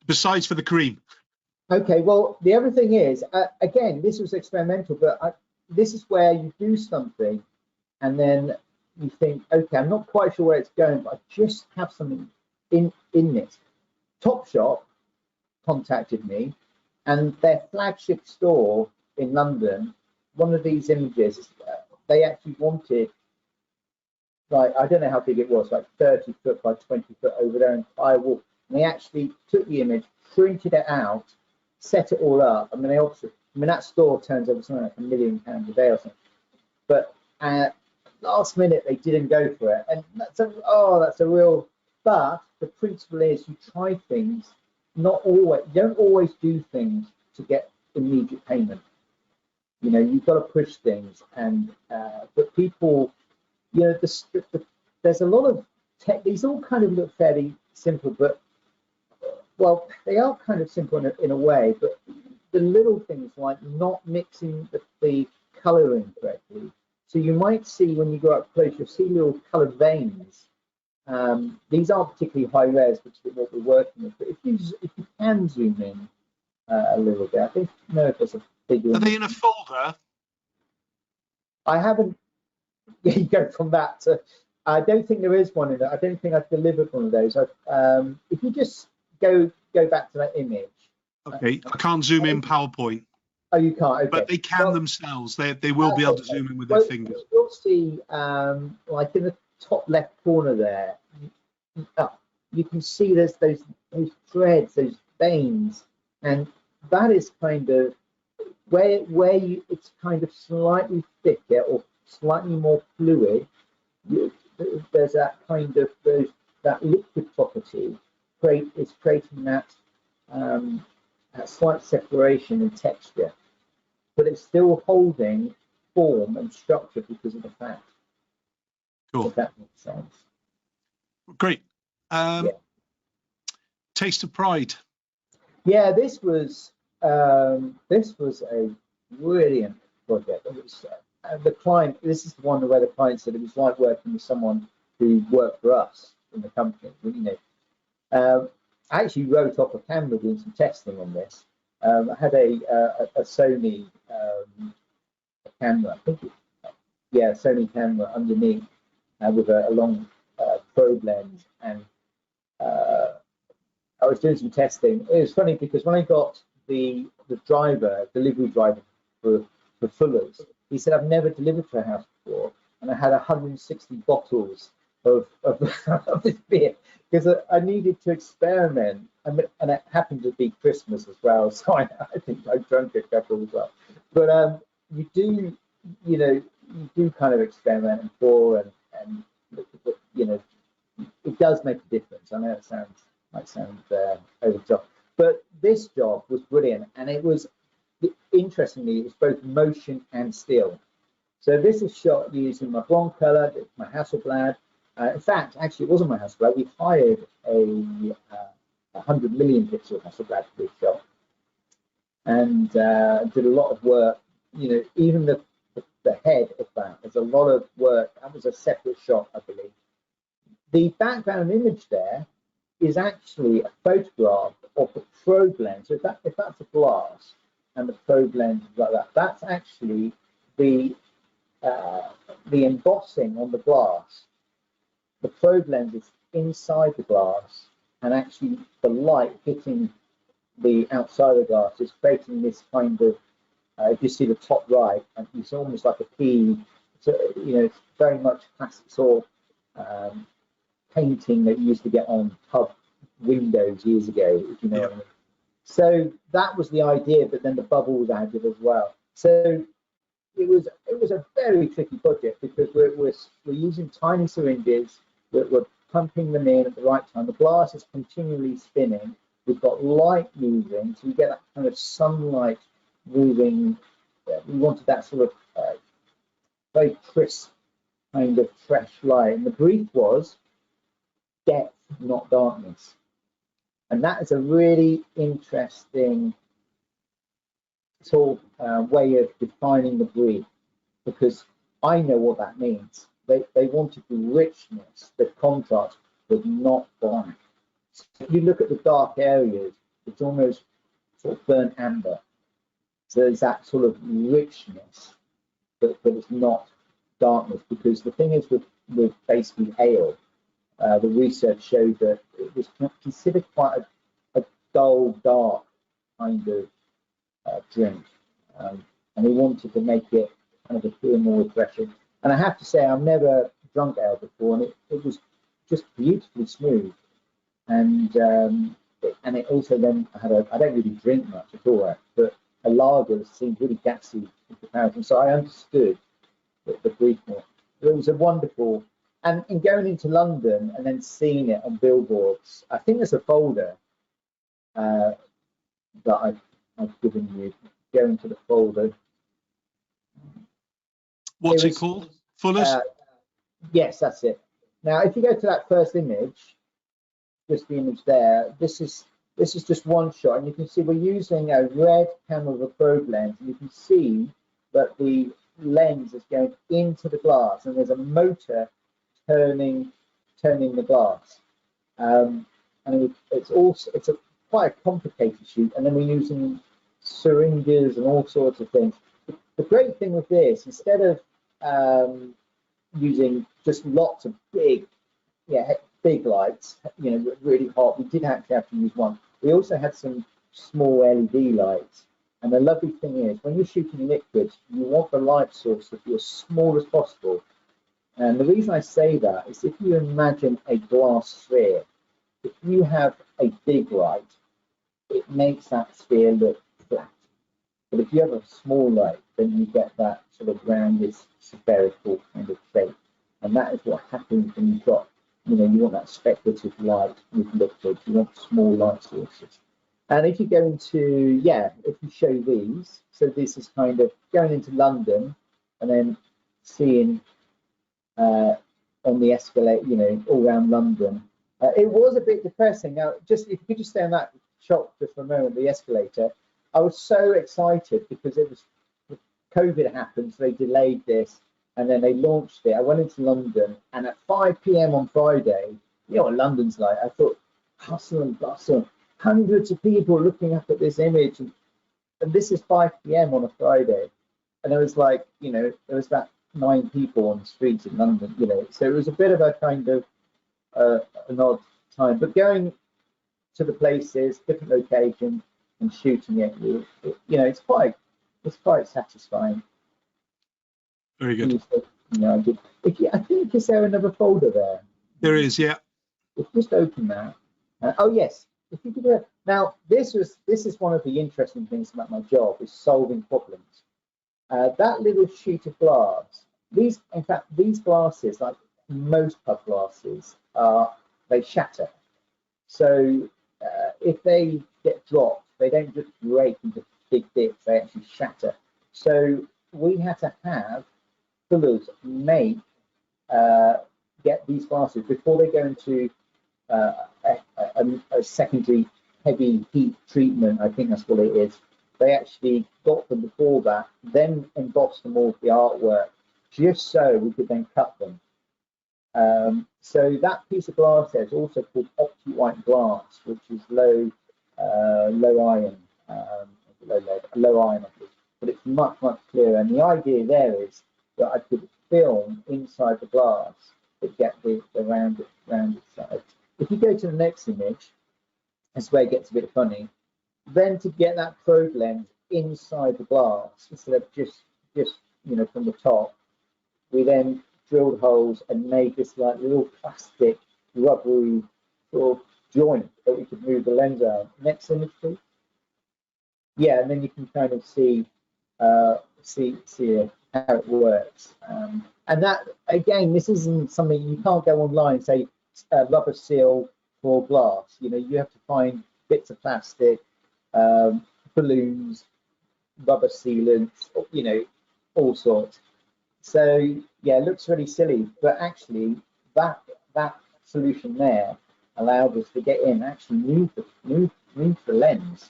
Besides for the cream. Okay, well, the other thing is, again, this was experimental, but this is where you do something and then you think, okay, I'm not quite sure where it's going, but I just have something in this. Topshop contacted me, and their flagship store in London, one of these images, they actually wanted, like, I don't know how big it was, like 30 foot by 20 foot over their entire wall. And they actually took the image, printed it out, set it all up. I mean, that store turns over something like £1 million a day or something. But last minute, they didn't go for it. And that's a real, but the principle is you try things, you don't always do things to get immediate payment. You know, you've got to push things. And, but people, you know, there's a lot of tech, these all kind of look fairly simple, but well, they are kind of simple in a way, but the little things like not mixing the colouring correctly. So you might see when you go up close, you'll see little coloured veins. These aren't particularly high res, which is what we're working with. But if you can zoom in a little bit, I think if there's a bigger. Are they in a folder? I haven't. You go from that to. I don't think there is one in there. I don't think I've delivered one of those. If you just go back to that image. Okay, I can't zoom in PowerPoint. Oh, you can't. Okay. But they can themselves. They will be able to zoom in with their fingers. You'll see, like in the top left corner there, you can see there's those threads, those veins, and that is kind of where it's kind of slightly thicker or slightly more fluid. There's that kind of that liquid property is creating that slight separation in texture, but it's still holding form and structure because of the fat. Cool. If that makes sense. Great. Taste of Pride. Yeah, this was a brilliant project. It was, the client. This is the one where the client said it was like working with someone who worked for us in the company. You know, I actually wrote off a camera doing some testing on this. I had a Sony camera, I think Sony camera underneath with a long probe lens, and I was doing some testing. It was funny because when I got the delivery driver for Fuller's, he said, I've never delivered to a house before, and I had 160 bottles of this beer because I needed to experiment, and it happened to be Christmas as well, so I think I drank a couple as well. But you do kind of experiment and pour, and you know, it does make a difference. I know it might sound over the top, but this job was brilliant, and it was, interestingly, it was both motion and still. So this is shot using my Broncolor, my Hasselblad. In fact, actually, it wasn't my Hasselblad. We hired a 100 million pixel Hasselblad for this shot, and did a lot of work. You know, even the head of that, there's a lot of work. That was a separate shot, I believe. The background image there is actually a photograph of the probe lens. So if that's a glass and the probe lens is like that, that's actually the embossing on the glass. The probe lens is inside the glass, and actually the light hitting the outside of the glass is creating this kind of, if you see the top right, and it's almost like a P So, it's very much classic sort of painting that you used to get on pub windows years ago, if you know what I mean. So that was the idea, but then the bubble was added as well. So it was a very tricky project because we're using tiny syringes, we're pumping them in at the right time. The glass is continually spinning. We've got light moving, so you get that kind of sunlight moving. We wanted that sort of very crisp kind of fresh light, and the brief was depth, not darkness. And that is a really interesting sort of way of defining the brief, because I know what that means. They wanted the richness, the contrast, but not black. So if you look at the dark areas, it's almost sort of burnt amber. So there's that sort of richness, but it's not darkness, because the thing is with basically ale, the research showed that it was considered quite a dull, dark kind of drink, and he wanted to make it kind of appear more refreshing. And I have to say, I've never drunk ale before, and it was just beautifully smooth. And it also then had I don't really drink much at all, but a lager seemed really gassy in comparison. So I understood the brief more. It was a wonderful. And in going into London and then seeing it on billboards, I think there's a folder that I've given you. Go into the folder. What's it called? Fullers? Yes, that's it. Now, if you go to that first image, just the image there, this is just one shot, and you can see we're using a red camera with a probe lens, and you can see that the lens is going into the glass, and there's a motor turning the glass, and it's quite a complicated shoot. And then we're using syringes and all sorts of things. The great thing with this, instead of using just lots of big lights, really hot, we did actually have to use one. We also had some small LED lights. And the lovely thing is, when you're shooting liquids, you want the light source to be as small as possible. And the reason I say that is, if you imagine a glass sphere, if you have a big light, it makes that sphere look flat. But if you have a small light, then you get that sort of rounded, spherical kind of shape. And that is what happens when you've got, you want that speculative light with liquids. You want small light sources. And if you go into, if you show these, so this is kind of going into London and then seeing on the escalator, all around London. It was a bit depressing. Now, if you could just stay on that shot just for a moment, the escalator, I was so excited because COVID happened, so they delayed this, and then they launched it. I went into London, and at 5 p.m. on Friday, you know what London's like. I thought, hustle and bustle, hundreds of people looking up at this image, and this is 5 p.m. on a Friday, and it was like, there was about 9 people on the streets in London, so it was a bit of a kind of an odd time. But going to the places, different locations, and shooting it, it's quite satisfying. Very good. I think, is there another folder there? There is, yeah. If you just open that. Oh yes, if you could. Now this is one of the interesting things about my job, is solving problems. That little sheet of glass. These glasses, like most pub glasses, they shatter. So if they get dropped, they don't just break into big bits, they actually shatter. So we had to have fullers get these glasses before they go into a secondary heavy heat treatment. I think that's what it is. They actually got them before that, then embossed them all with the artwork, just so we could then cut them. So that piece of glass there is also called opti-white glass, which is low iron, but it's much clearer. And the idea there is that I could film inside the glass to get the rounded side. If you go to the next image, that's where it gets a bit funny. Then to get that probe lens inside the glass instead of just from the top, we then drilled holes and made this like little plastic rubbery sort of joint that we could move the lens around. Next image, please. Yeah, and then you can kind of see how it works. And that, again, this isn't something you can't go online and say rubber seal for glass. You know, you have to find bits of plastic, balloons, rubber sealants, you know, all sorts. So yeah, it looks really silly, but actually that solution there allowed us to get in, actually move the lens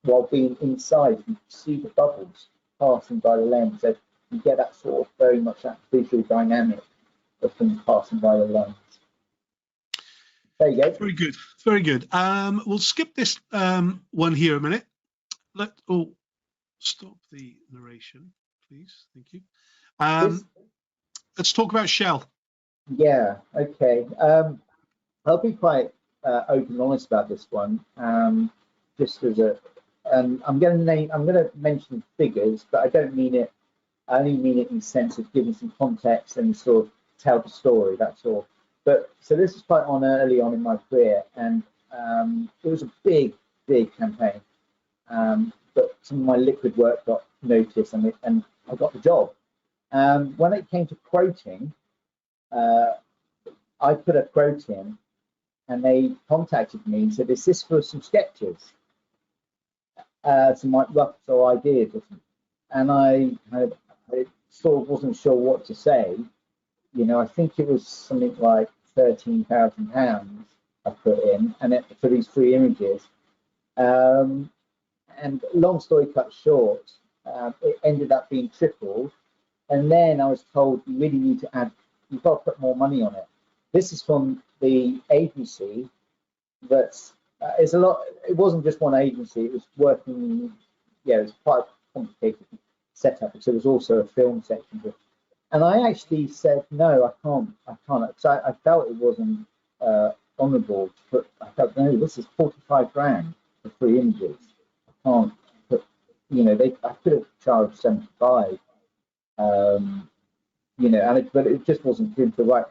while being inside. You see the bubbles passing by the lens, so you get that sort of very much that visual dynamic of things passing by the lens. There you go. Very good, very good. We'll skip this one here a minute. Stop the narration, please. Thank you. Let's talk about shell. Yeah. Okay. I'll be quite open and honest about this one. Just as a, I'm going to mention figures, but I don't mean it. I only mean it in the sense of giving some context and sort of tell the story. That's all. But so this is quite early on in my career, and it was a big campaign. But some of my liquid work got noticed, and I got the job. When it came to quoting, I put a quote in, and they contacted me and said, "Is this for some sketches?" Some like rough ideas or something. And I sort of wasn't sure what to say. You know, I think it was something like £13,000 I put in, and for these 3 images. And long story cut short, it ended up being tripled. And then I was told, you really need to add, you've got to put more money on it. This is from the agency that's, it's a lot, it wasn't just one agency, it was working, yeah, it was quite a complicated setup. So there was also a film section. And I actually said, no, I can't. So I felt it wasn't honourable, but I felt, no, this is 45 grand for 3 images. I can't put, you know, I could have charged 75. You know, but it just wasn't good to write.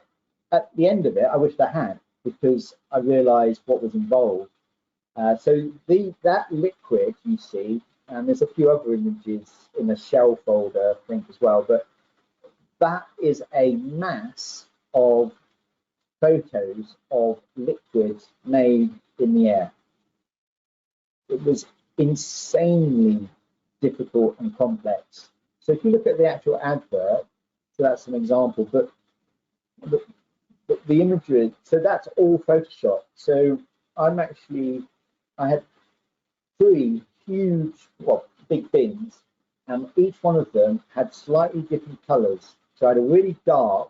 At the end of it, I wished I had, because I realised what was involved. So that liquid you see, and there's a few other images in the shell folder, I think, as well, but that is a mass of photos of liquids made in the air. It was insanely difficult and complex. So if you look at the actual advert, so that's an example, but the imagery, so that's all Photoshop. So I had 3 huge, big bins, and each one of them had slightly different colors. So I had a really dark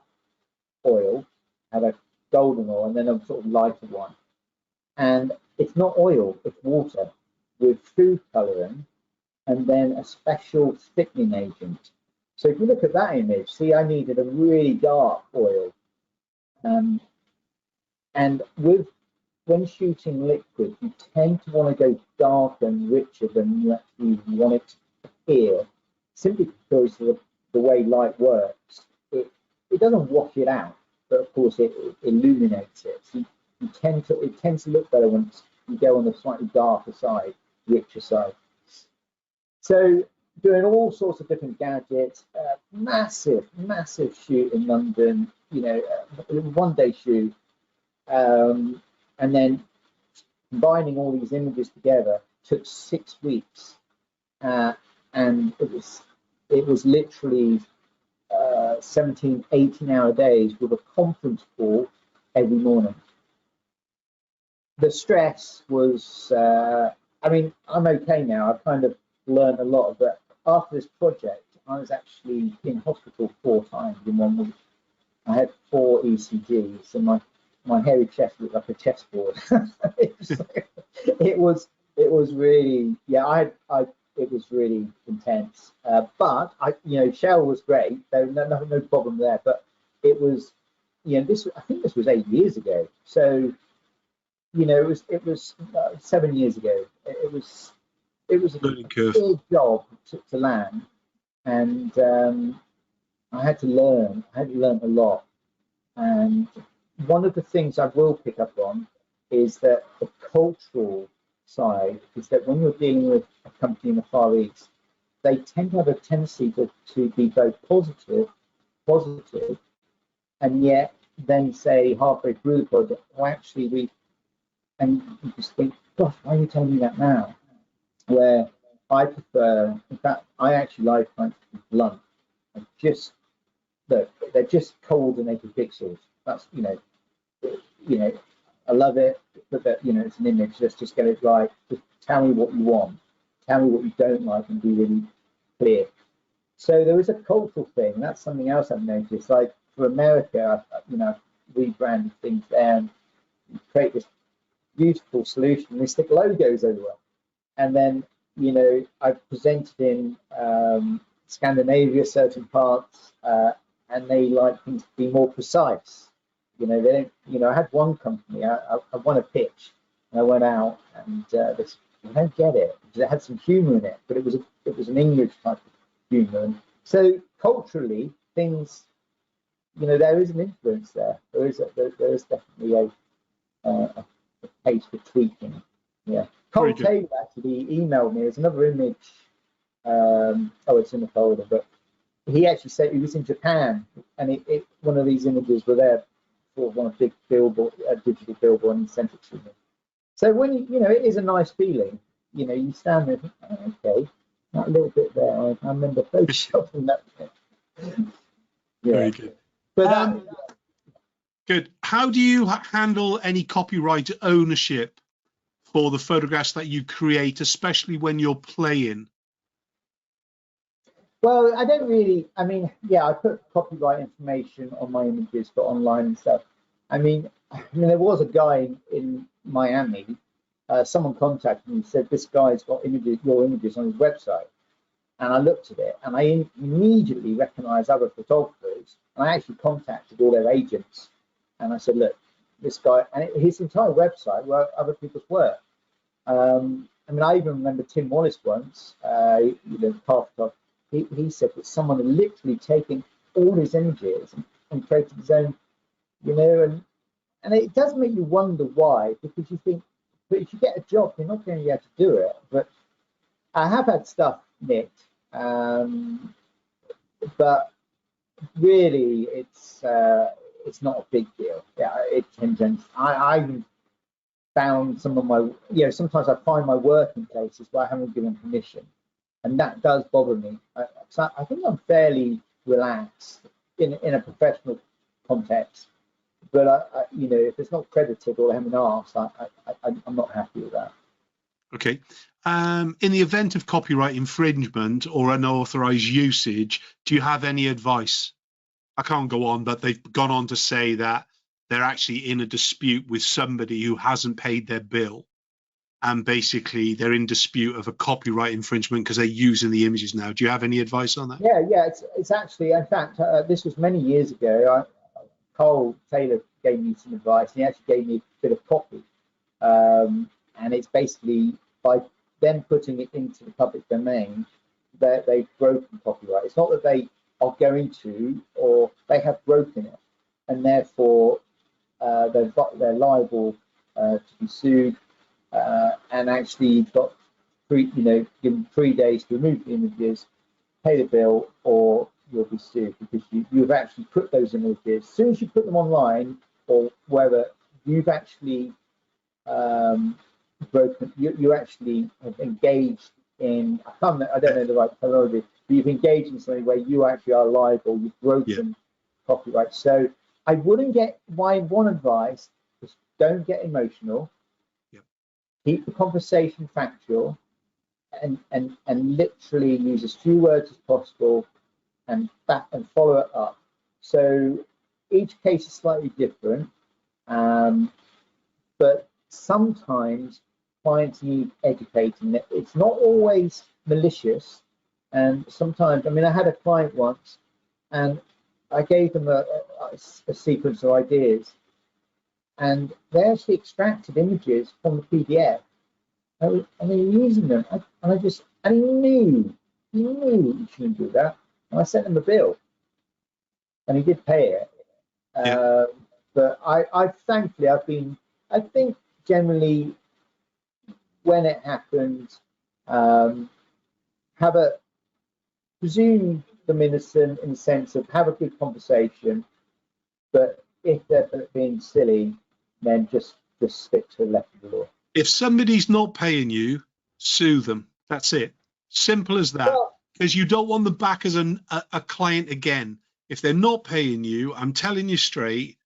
oil, had a golden oil, and then a sort of lighter one. And it's not oil, it's water with food coloring, and then a special thickening agent. So if you look at that image, see, I needed a really dark oil. And when shooting liquid, you tend to want to go darker and richer than you actually want it to appear, simply because of the way light works. It doesn't wash it out, but of course it illuminates it. So it tends to look better when you go on the slightly darker side, richer side. So doing all sorts of different gadgets, massive shoot in London, you know, 1-day shoot, and then combining all these images together took 6 weeks, and it was literally 17-18 hour days with a conference call every morning. The stress was, I mean, I'm okay now. I've kind of learned a lot, but after this project, I was actually in hospital 4 times in 1 week. I had 4 ECGs, and my hairy chest looked like a chessboard. it was really, yeah, it was really intense. But shell was great. So no problem there. But it was, you know, I think this was 8 years ago. So, you know, it was 7 years ago. It was a big job to land, and I had to learn a lot. And one of the things I will pick up on is that the cultural side is that when you're dealing with a company in the Far East, they tend to have a tendency to be very positive, and yet then say halfway through the project, well, actually, and you just think, gosh, why are you telling me that now? Where I prefer, in fact, I actually like trying to be blunt and just, look, they're just coordinated pixels. That's, I love it, but that, it's an image. Let's just get it right. Just tell me what you want. Tell me what you don't like, and be really clear. So there is a cultural thing. That's something else I've noticed. Like for America, rebranded things there and create this beautiful solution. They stick logos everywhere, and then I've presented in Scandinavia certain parts, and they like things to be more precise. They don't. I had one company. I won a pitch, and I went out, and I don't get it because it had some humour in it, but it was an English type of humour. And so culturally, things, there is an influence there. There is definitely a pace for tweaking. Yeah. Cole Taylor actually emailed me. There's another image. It's in the folder, but he actually said he was in Japan, and one of these images were there for one of big billboard, digital billboard, and he sent it to me. So when it is a nice feeling. You stand there and think, oh, okay, that little bit there, I remember photoshopping that bit. Yeah. Very good. But good. How do you handle any copyright ownership for the photographs that you create, especially when you're playing? Well, I don't really. I mean, I put copyright information on my images for online and stuff. I mean, there was a guy in Miami. Someone contacted me and said this guy's got your images on his website, and I looked at it and I immediately recognized other photographers, and I actually contacted all their agents, and I said, look, this guy, and his entire website were other people's work. I even remember Tim Wallace once, he said that someone had literally taken all his images and created his own, and it does make you wonder why, because you think, but if you get a job, you're not going to be able to do it. But I have had stuff nicked, but really, it's not a big deal. Yeah, it tends. I even found some of my, sometimes I find my work in places where I haven't given permission, and that does bother me. So I think I'm fairly relaxed in a professional context. But if it's not credited or I haven't asked, I'm not happy with that. Okay. In the event of copyright infringement or unauthorized usage, do you have any advice? I can't go on, but they've gone on to say that they're actually in a dispute with somebody who hasn't paid their bill, and basically they're in dispute of a copyright infringement because they're using the images now. Do you have any advice on that? Yeah. It's actually, in fact, this was many years ago. Cole Taylor gave me some advice. He actually gave me a bit of copy, and it's basically by them putting it into the public domain that they've broken copyright. It's not that they are going to, or they have broken it, and therefore they're liable to be sued, and actually got given 3 days to remove the images, pay the bill, or you'll be sued because you've actually put those images. As soon as you put them online or wherever, you've actually broken. You actually have engaged in. I don't know the right terminology, but you've engaged in something where you actually are liable. You've broken copyright. So I wouldn't get. My one advice is don't get emotional. Yep. Keep the conversation factual, and literally use as few words as possible. And follow it up. So each case is slightly different, but sometimes clients need educating. It's not always malicious, and sometimes, I had a client once, and I gave them a sequence of ideas, and they actually extracted images from the PDF, and they were using them, and he knew you shouldn't do that. And I sent them a bill, and he did pay it. Yeah. But I thankfully, I think generally when it happens, have a presume them innocent in the sense of have a good conversation, but if they're being silly, then just stick to the left of the law. If somebody's not paying you, sue them. That's it. Simple as that. Well, Because you don't want them back as a client again. If they're not paying you, I'm telling you straight,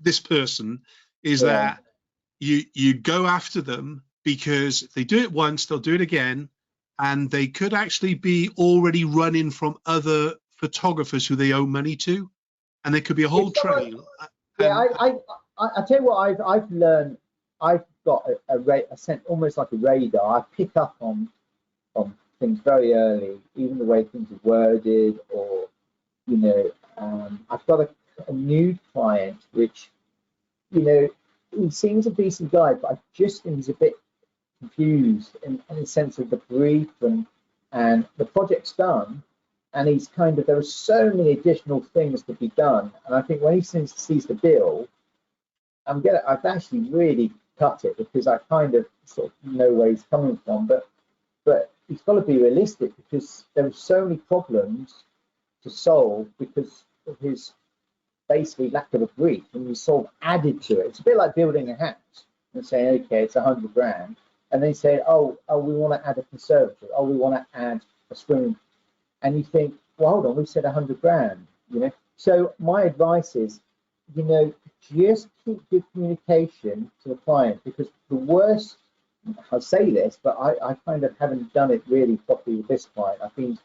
this person is yeah. that you go after them, because if they do it once, they'll do it again, and they could actually be already running from other photographers who they owe money to, and there could be a whole trail. Yeah, I tell you what, I've learned. I've got a sense, almost like a radar. I pick up on things very early, even the way things are worded, or I've got a new client which, he seems a decent guy, but I just think he's a bit confused in the sense of the brief and the project's done, and he's there are so many additional things to be done, and I think when he sees the bill, I've actually really cut it, because I sort of know where he's coming from, but he's got to be realistic, because there are so many problems to solve because of his basically lack of a brief, and you sort of added to it. It's a bit like building a house and saying, okay, it's 100 grand, and then say, oh, we want to add a conservatory, oh, we want to add a swimming, and you think, well, hold on, we said 100 grand, So my advice is, just keep good communication to the client, because the worst, I'll say this, but I haven't done it really properly with this client. I've been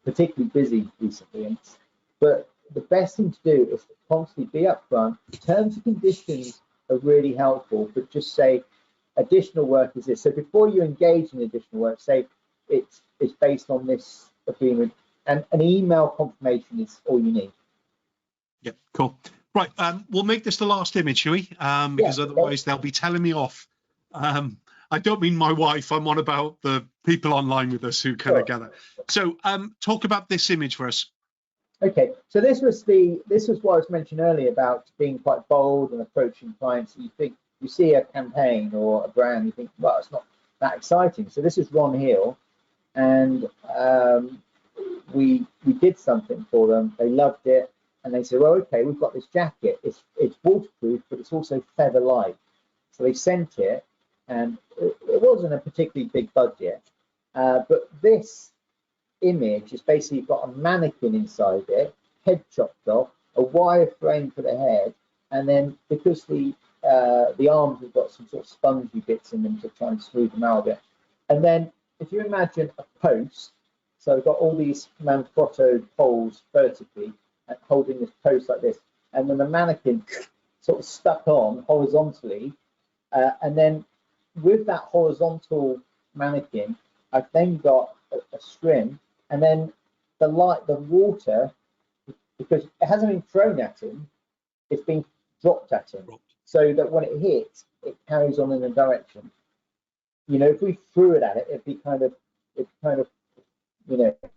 particularly busy recently, but the best thing to do is to constantly be upfront. Terms and conditions are really helpful, but just say additional work is this. So before you engage in additional work, say it's based on this agreement, and an email confirmation is all you need. Yeah, cool. Right, we'll make this the last image, shall we? Because otherwise they'll be telling me off. I don't mean my wife. I'm on about the people online with us who kind of gather. So, talk about this image for us. Okay, so this was what I was mentioning earlier about being quite bold and approaching clients. You see a campaign or a brand, you think, well, it's not that exciting. So this is Ron Hill, and we did something for them. They loved it, and they said, well, okay, we've got this jacket. It's waterproof, but it's also feather light. So they sent it, and it wasn't a particularly big budget, but this image is basically got a mannequin inside it, head chopped off, a wire frame for the head, and then because the arms have got some sort of spongy bits in them to try and smooth them out a bit. And then if you imagine a post, so we've got all these manfrotto poles vertically and holding this post like this, and then the mannequin sort of stuck on horizontally, and then with that horizontal mannequin, I've then got a string, and then the water, because it hasn't been thrown at him, it's been dropped at him, so that when it hits, it carries on in a direction. If we threw it at it, it'd be kind of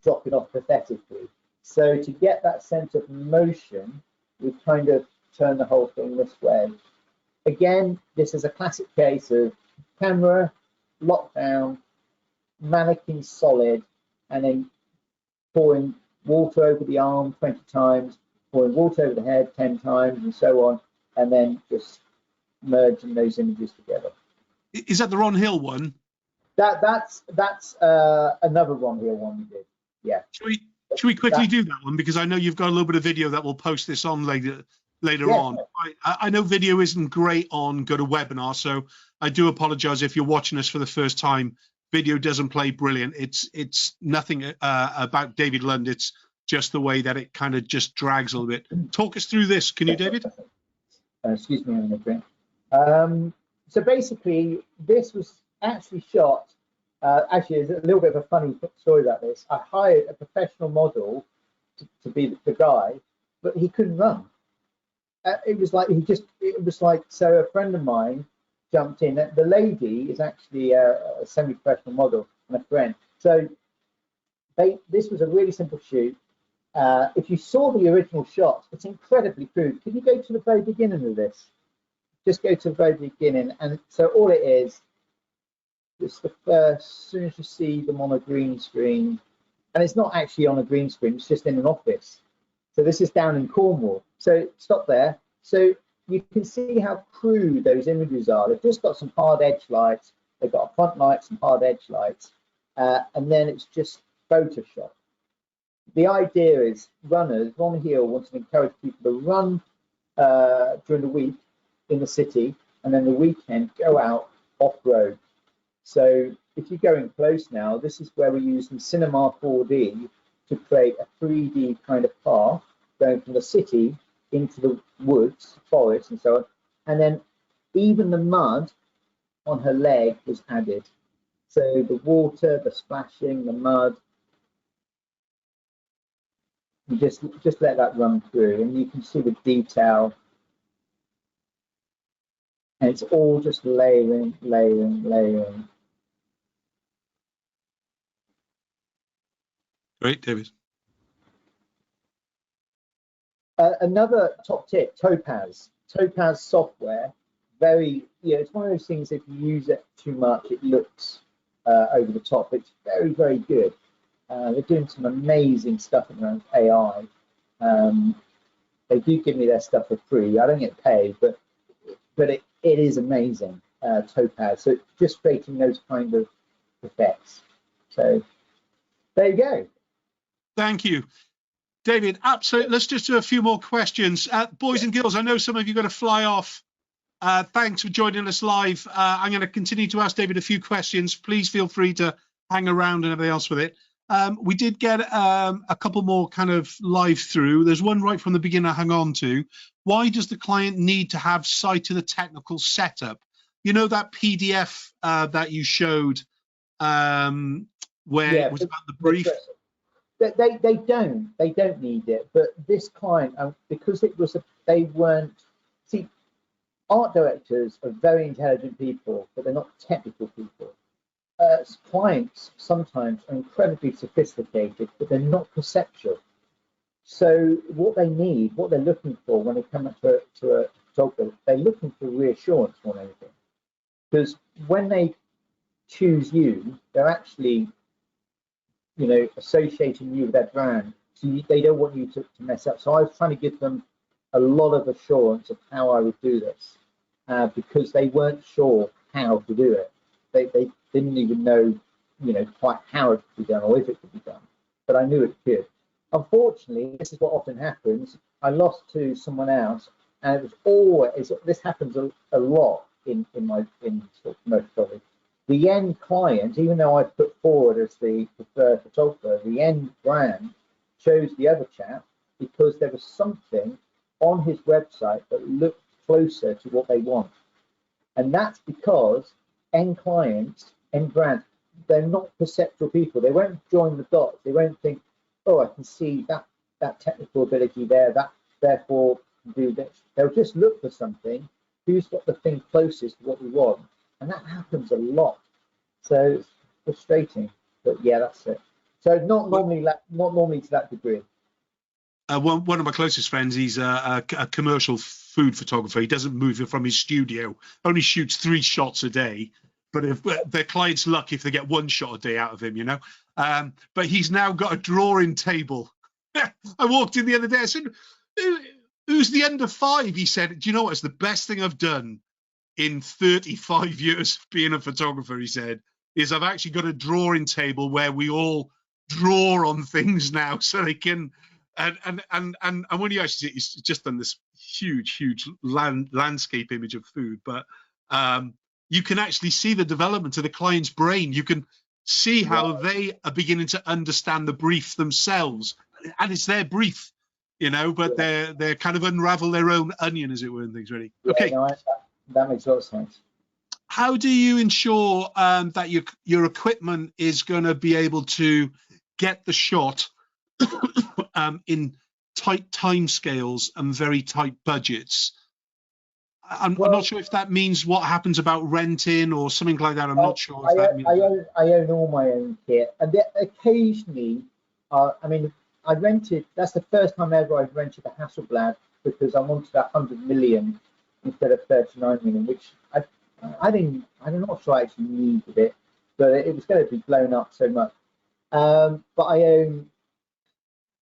dropping off pathetically. So to get that sense of motion, we kind of turn the whole thing this way. Again, this is a classic case of camera, lockdown, mannequin solid, and then pouring water over the arm 20 times, pouring water over the head 10 times, and so on, and then just merging those images together. Is that the Ron Hill one? That's another Ron Hill one we did. Yeah. Should we quickly do that one, because I know you've got a little bit of video that we'll post this on later on. I know video isn't great on GoToWebinar, so I do apologize if you're watching us for the first time. Video doesn't play brilliant. It's nothing about David Lund. It's just the way that it kind of just drags a little bit. Talk us through this, can you, David? Excuse me, I'm having a drink. So basically, this was actually shot. Actually, there's a little bit of a funny story about this. I hired a professional model to be the guy, but he couldn't run. It was like so a friend of mine jumped in. The lady is actually a semi-professional model and a friend. So this was a really simple shoot. if you saw the original shots, it's incredibly crude. Can you go to the very beginning of this? Just go to the very beginning. And so all it is the first, as soon as you see them on a green screen, and it's not actually on a green screen, it's just in an office. So this is down in Cornwall. So stop there. So you can see how crude those images are. They've just got some hard edge lights. They've got a front light, some hard edge lights, and then it's just Photoshop. The idea is runners, Ron Heel wants to encourage people to run during the week in the city, and then the weekend go out off-road. So if you go in close now, this is where we're using Cinema 4D to create a 3D kind of path going from the city into the woods, forest, and so on. And then even the mud on her leg was added. So the water, the splashing, the mud, you just let that run through, and you can see the detail. And it's all just layering, layering, layering. Great, David. Another top tip, Topaz. Topaz software, very, it's one of those things, if you use it too much, it looks over the top. It's very, very good. They're doing some amazing stuff around AI. They do give me their stuff for free. I don't get paid, but it is amazing, Topaz. So just creating those kind of effects. So there you go. Thank you, David. Absolutely. Let's just do a few more questions. Boys and girls, I know some of you got to fly off. Thanks for joining us live. I'm going to continue to ask David a few questions. Please feel free to hang around and everything else with it. We did get a couple more kind of live through. There's one right from the beginning I hung on to. Why does the client need to have sight of the technical setup? You know that PDF that you showed where it was about the brief? They don't need it, but this client, because it was they weren't, see, art directors are very intelligent people, but they're not technical people. Clients sometimes are incredibly sophisticated, but they're not perceptual. So what they need, what they're looking for when they come up to a photographer, they're looking for reassurance more than anything. Because when they choose you, they're actually, associating you with their brand. So they don't want you to mess up. So I was trying to give them a lot of assurance of how I would do this, because they weren't sure how to do it. They didn't even know, quite how it could be done or if it could be done. But I knew it could. Unfortunately, this is what often happens. I lost to someone else, and it was always, this happens a lot in sort of commercial photography. The end client, even though I put forward as the preferred photographer, the end brand chose the other chap because there was something on his website that looked closer to what they want. And that's because end clients, end brands, they're not perceptual people. They won't join the dots. They won't think, oh, I can see that technical ability there, that therefore do this. They'll just look for something. Who's got the thing closest to what we want? And that happens a lot. So it's frustrating, but yeah, that's it. So not normally to that degree. One of my closest friends, he's a commercial food photographer. He doesn't move from his studio, only shoots 3 shots a day. But if their client's lucky if they get 1 shot a day out of him, But he's now got a drawing table. I walked in the other day. I said, "Who's the under 5?" He said, "Do you know what? It's the best thing I've done in 35 years of being a photographer," he said, "is I've actually got a drawing table where we all draw on things now, so they can." And when you actually see it, he's just done this huge landscape image of food, but you can actually see the development of the client's brain. You can see how they are beginning to understand the brief themselves, and it's their brief, but they're kind of unravel their own onion, as it were, and things really. Okay. No, that makes a lot of sense. How do you ensure that your equipment is going to be able to get the shot in tight timescales and very tight budgets? I'm not sure if that means what happens about renting or something like that. I'm not sure if that means I own all my own kit, and occasionally, I I rented. That's the first time ever I've rented a Hasselblad because I wanted 100 million instead of 39 million, which I didn't. I'm not sure I actually needed it, but it was going to be blown up so much. But I own.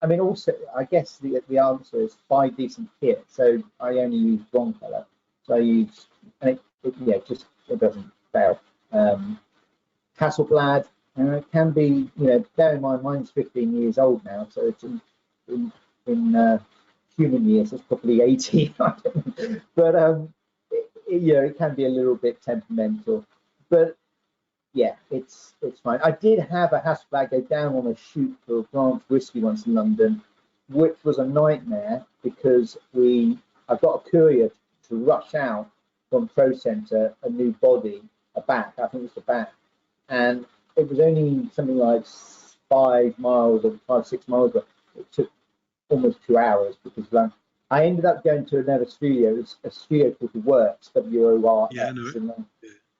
I mean, also, I guess the answer is buy decent kit. So I only use one color. So I use, and it doesn't fail. Hasselblad can be, bear in mind, mine's 15 years old now, so it's in human years, it's probably 18. I don't know. But it can be a little bit temperamental. But yeah, it's fine. I did have a Hasselblad go down on a shoot for Grant's Whiskey once in London, which was a nightmare because I got a courier to rush out from Pro Centre a new body, a back. I think it was the back, and it was only something like 5 miles or 5-6 miles, but it took almost 2 hours because I ended up going to another studio. It's a studio called The Works, WORX. Yeah, I know it.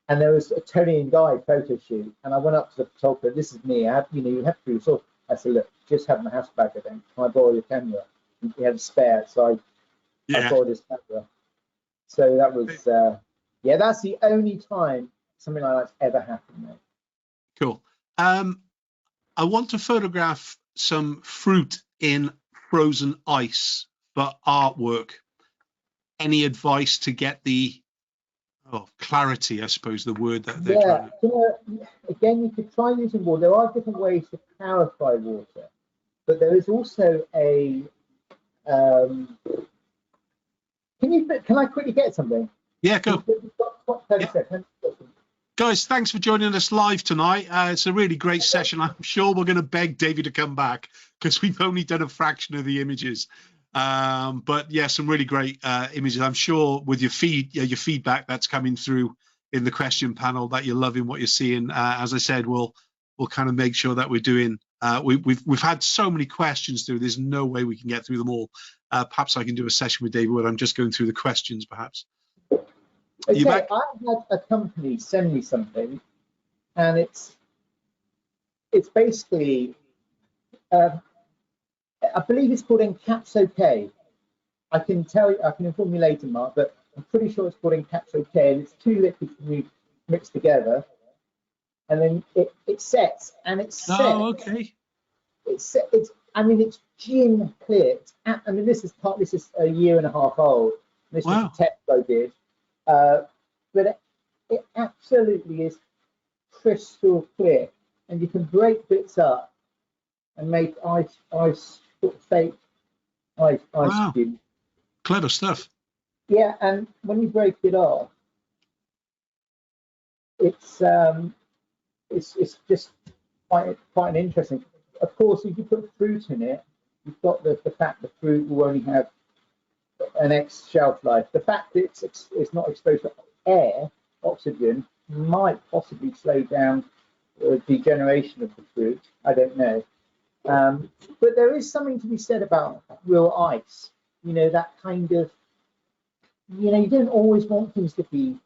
And there was a Tony and Guy photo shoot, and I went up to the photographer. This is me. You have to do so. I said, look, just have my house back again. Can I borrow your camera? He had a spare, so I borrowed his camera. So that was, that's the only time something like that's ever happened, mate. Cool. I want to photograph some fruit in frozen ice for artwork. Any advice to get the clarity, I suppose, the word that they're trying to... Again, you could try using water. There are different ways to clarify water, but there is also a... Can I quickly get something? Yeah, go. Got 30 seconds. Guys, thanks for joining us live tonight. It's a really great session. I'm sure we're going to beg David to come back because we've only done a fraction of the images. But yeah, some really great images. I'm sure with your feedback that's coming through in the question panel that you're loving what you're seeing. As I said, we'll kind of make sure that we're doing. We've had so many questions through. There's no way we can get through them all. Perhaps I can do a session with David where I'm just going through the questions, perhaps. Okay, I had a company send me something, and it's basically, I believe it's called Encaps OK. I can inform you later, Mark, but I'm pretty sure it's called Encaps OK, and it's 2 liquids you mix together, and then it sets, and it's set. Oh, okay. It's gin clear. This is a year and a half old. This was a test I did. But it absolutely is crystal clear, and you can break bits up and make fake ice cubes. Clever stuff. Yeah, and when you break it off, it's just quite an interesting. Of course, if you put fruit in it, you've got the fact the fruit will only have an X shelf life. The fact that it's not exposed to air, oxygen, might possibly slow down the degeneration of the fruit. I don't know. But there is something to be said about real ice. That kind of, you don't always want things to be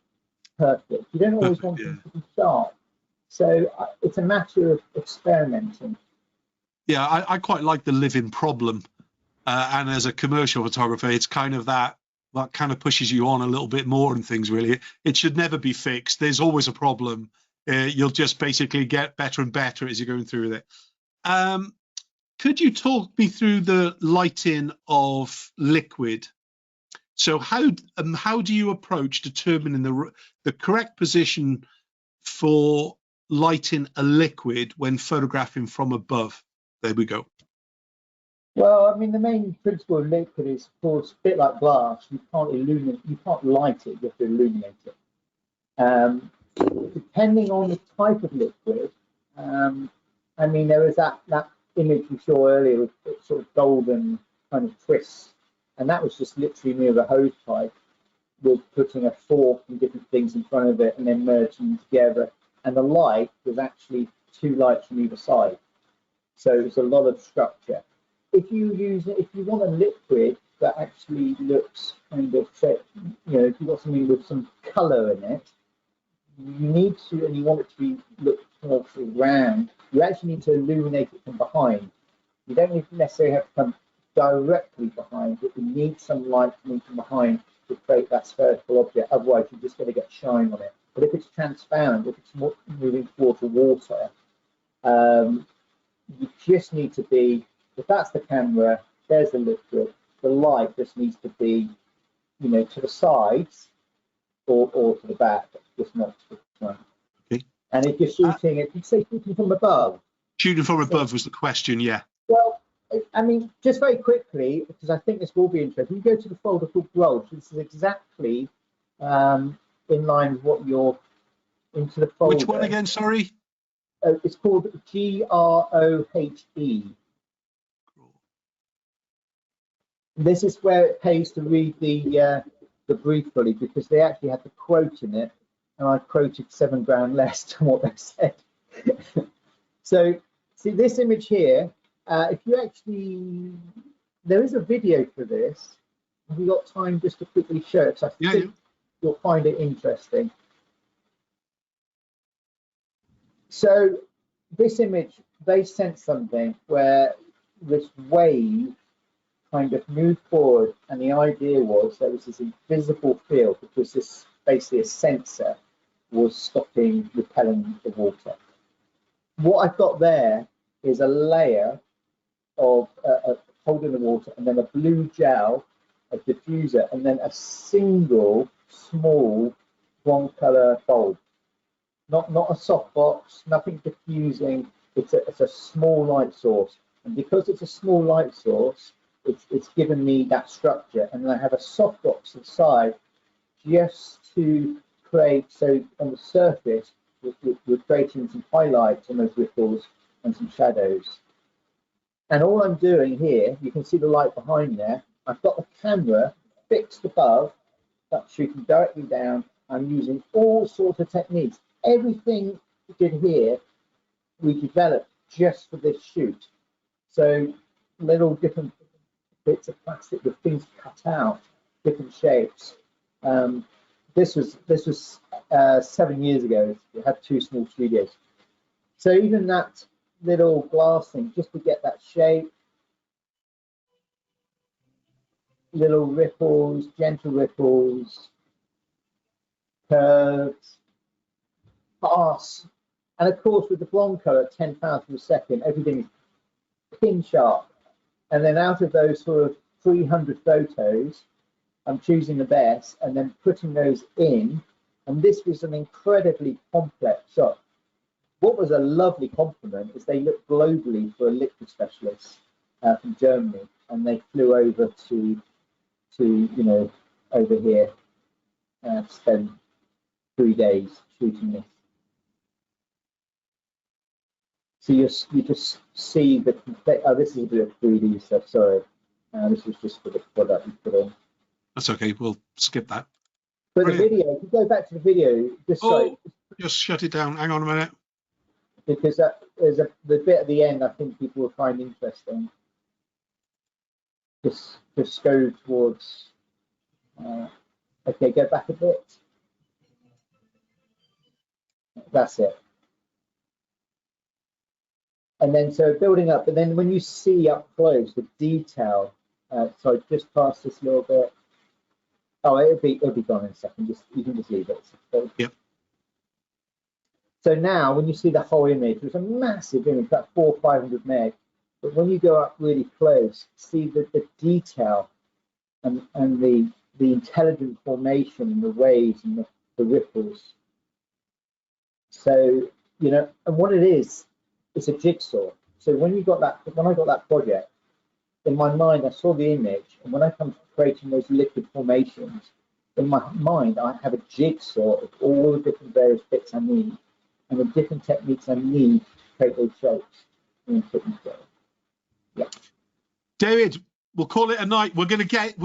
perfect. You don't always want things to be sharp. So it's a matter of experimenting. Yeah, I quite like the living problem. And as a commercial photographer, it's kind of that kind of pushes you on a little bit more and things, really. It should never be fixed. There's always a problem. You'll just basically get better and better as you're going through with it. Could you talk me through the lighting of liquid? So how do you approach determining the correct position for lighting a liquid when photographing from above? There we go. Well, the main principle of liquid is, of course, a bit like glass. You can't light it. You have to illuminate it. Depending on the type of liquid, there was that image we saw earlier with sort of golden kind of twists, and that was just literally near the hose pipe with putting a fork and different things in front of it and then merging them together. And the light was actually 2 lights from either side, so it was a lot of structure. If you want a liquid that actually looks kind of, if you've got something with some colour in it, you need to, and you want it to look more sort of round, you actually need to illuminate it from behind. You don't necessarily have to come directly behind, but you need some light coming from behind to create that spherical object. Otherwise, you're just going to get shine on it. But if it's transparent, if it's moving towards the water, you just need to be, if that's the camera, there's the liquid, the light just needs to be, you know, to the sides or to the back, just not to the front. Okay. And if you're shooting, if you say shooting from above. Shooting from above was the question, yeah. Well, I mean, just very quickly, because I think this will be interesting, you go to the folder called Growth. This is exactly in line with what you're into the folder. Which one again, sorry? It's called GROHE. This is where it pays to read the brief fully, because they actually had the quote in it, and I quoted 7 grand less than what they said. So, see this image here. If you actually, there is a video for this. Have you got time just to quickly show it? Because I think you'll find it interesting. So this image, they sent something where this wave kind of moved forward, and the idea was there was this invisible field because this basically a sensor was stopping repelling the water. What I've got there is a layer of holding the water, and then a blue gel, a diffuser, and then a single small one color bulb. Not a soft box, nothing diffusing. It's a small light source, and because it's a small light source, it's given me that structure. And then I have a soft box inside just to create, so on the surface we're creating some highlights on those ripples and some shadows. And all I'm doing here, you can see the light behind there. I've got the camera fixed above, that's shooting directly down. I'm using all sorts of techniques. Everything we did here, we developed just for this shoot. So little different bits of plastic with things cut out, different shapes. This was 7 years ago. We had 2 small studios. So even that little glass thing, just to get that shape, little ripples, gentle ripples, curves, fast, and of course with the blonde color at 10,000 a second, everything is pin sharp. And then out of those sort of 300 photos, I'm choosing the best and then putting those in. And this was an incredibly complex shot. What was a lovely compliment is they looked globally for a liquid specialist from Germany, and they flew over to you know, over here and spent 3 days shooting this. So you just see the complete. Oh, this is a bit of 3D stuff. Sorry, this was just for the product you put on. That's okay. We'll skip that. But Brilliant. the video, if you go back to the video, Just shut it down. Hang on a minute. Because there's the bit at the end I think people will find interesting. Just go towards. Okay, go back a bit. That's it. And then so building up, but then when you see up close the detail, so just past this little bit. Oh, it'll be gone in a second. You can just leave it. So, yep. So now when you see the whole image, it's a massive image, about 400 or 500 meg. But when you go up really close, see the detail and the intelligent formation and the waves and the ripples. So, you know, and what it is, it's a jigsaw. So when I got that project, in my mind, I saw the image, and when I come to creating those liquid formations, in my mind, I have a jigsaw of all the different various bits I need, and the different techniques I need to create those shapes. Yeah. David, we'll call it a night. We're gonna get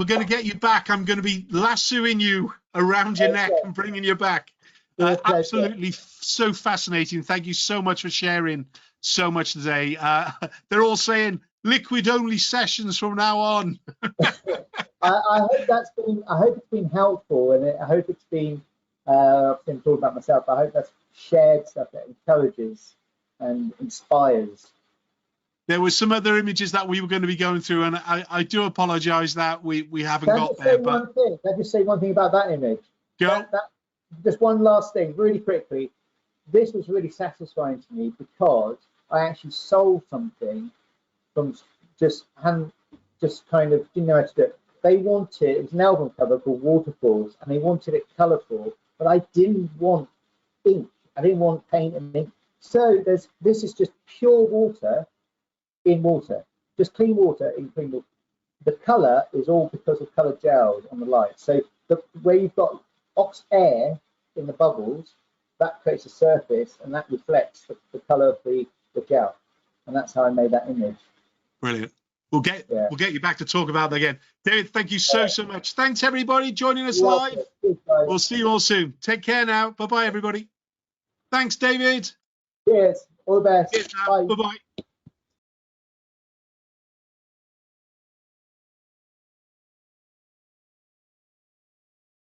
you back. I'm gonna be lassoing you around your neck and bringing you back. Absolutely so fascinating. Thank you so much for sharing so much today. They're all saying liquid only sessions from now on. I hope it's been helpful, and I hope it's been I've been talking about myself. I hope that's shared stuff that encourages and inspires. There were some other images that we were going to be going through, and I do apologise that we haven't got there. But can I just say one thing about that image? go. Just one last thing, really quickly. This was really satisfying to me because I actually sold something from just kind of didn't know how to do it. They wanted, it was an album cover called Waterfalls, and they wanted it colourful, but I didn't want ink. I didn't want paint and ink. So this is just pure water in water, just clean water in clean water. The colour is all because of coloured gels on the light. So where you've got air in the bubbles, that creates a surface, and that reflects the colour of the gel, and that's how I made that image. Brilliant. We'll get you back to talk about that again. David, thank you so much. Thanks everybody joining us live. We'll see you all soon. Take care now. Bye bye everybody. Thanks David. Cheers. All the best. Bye bye.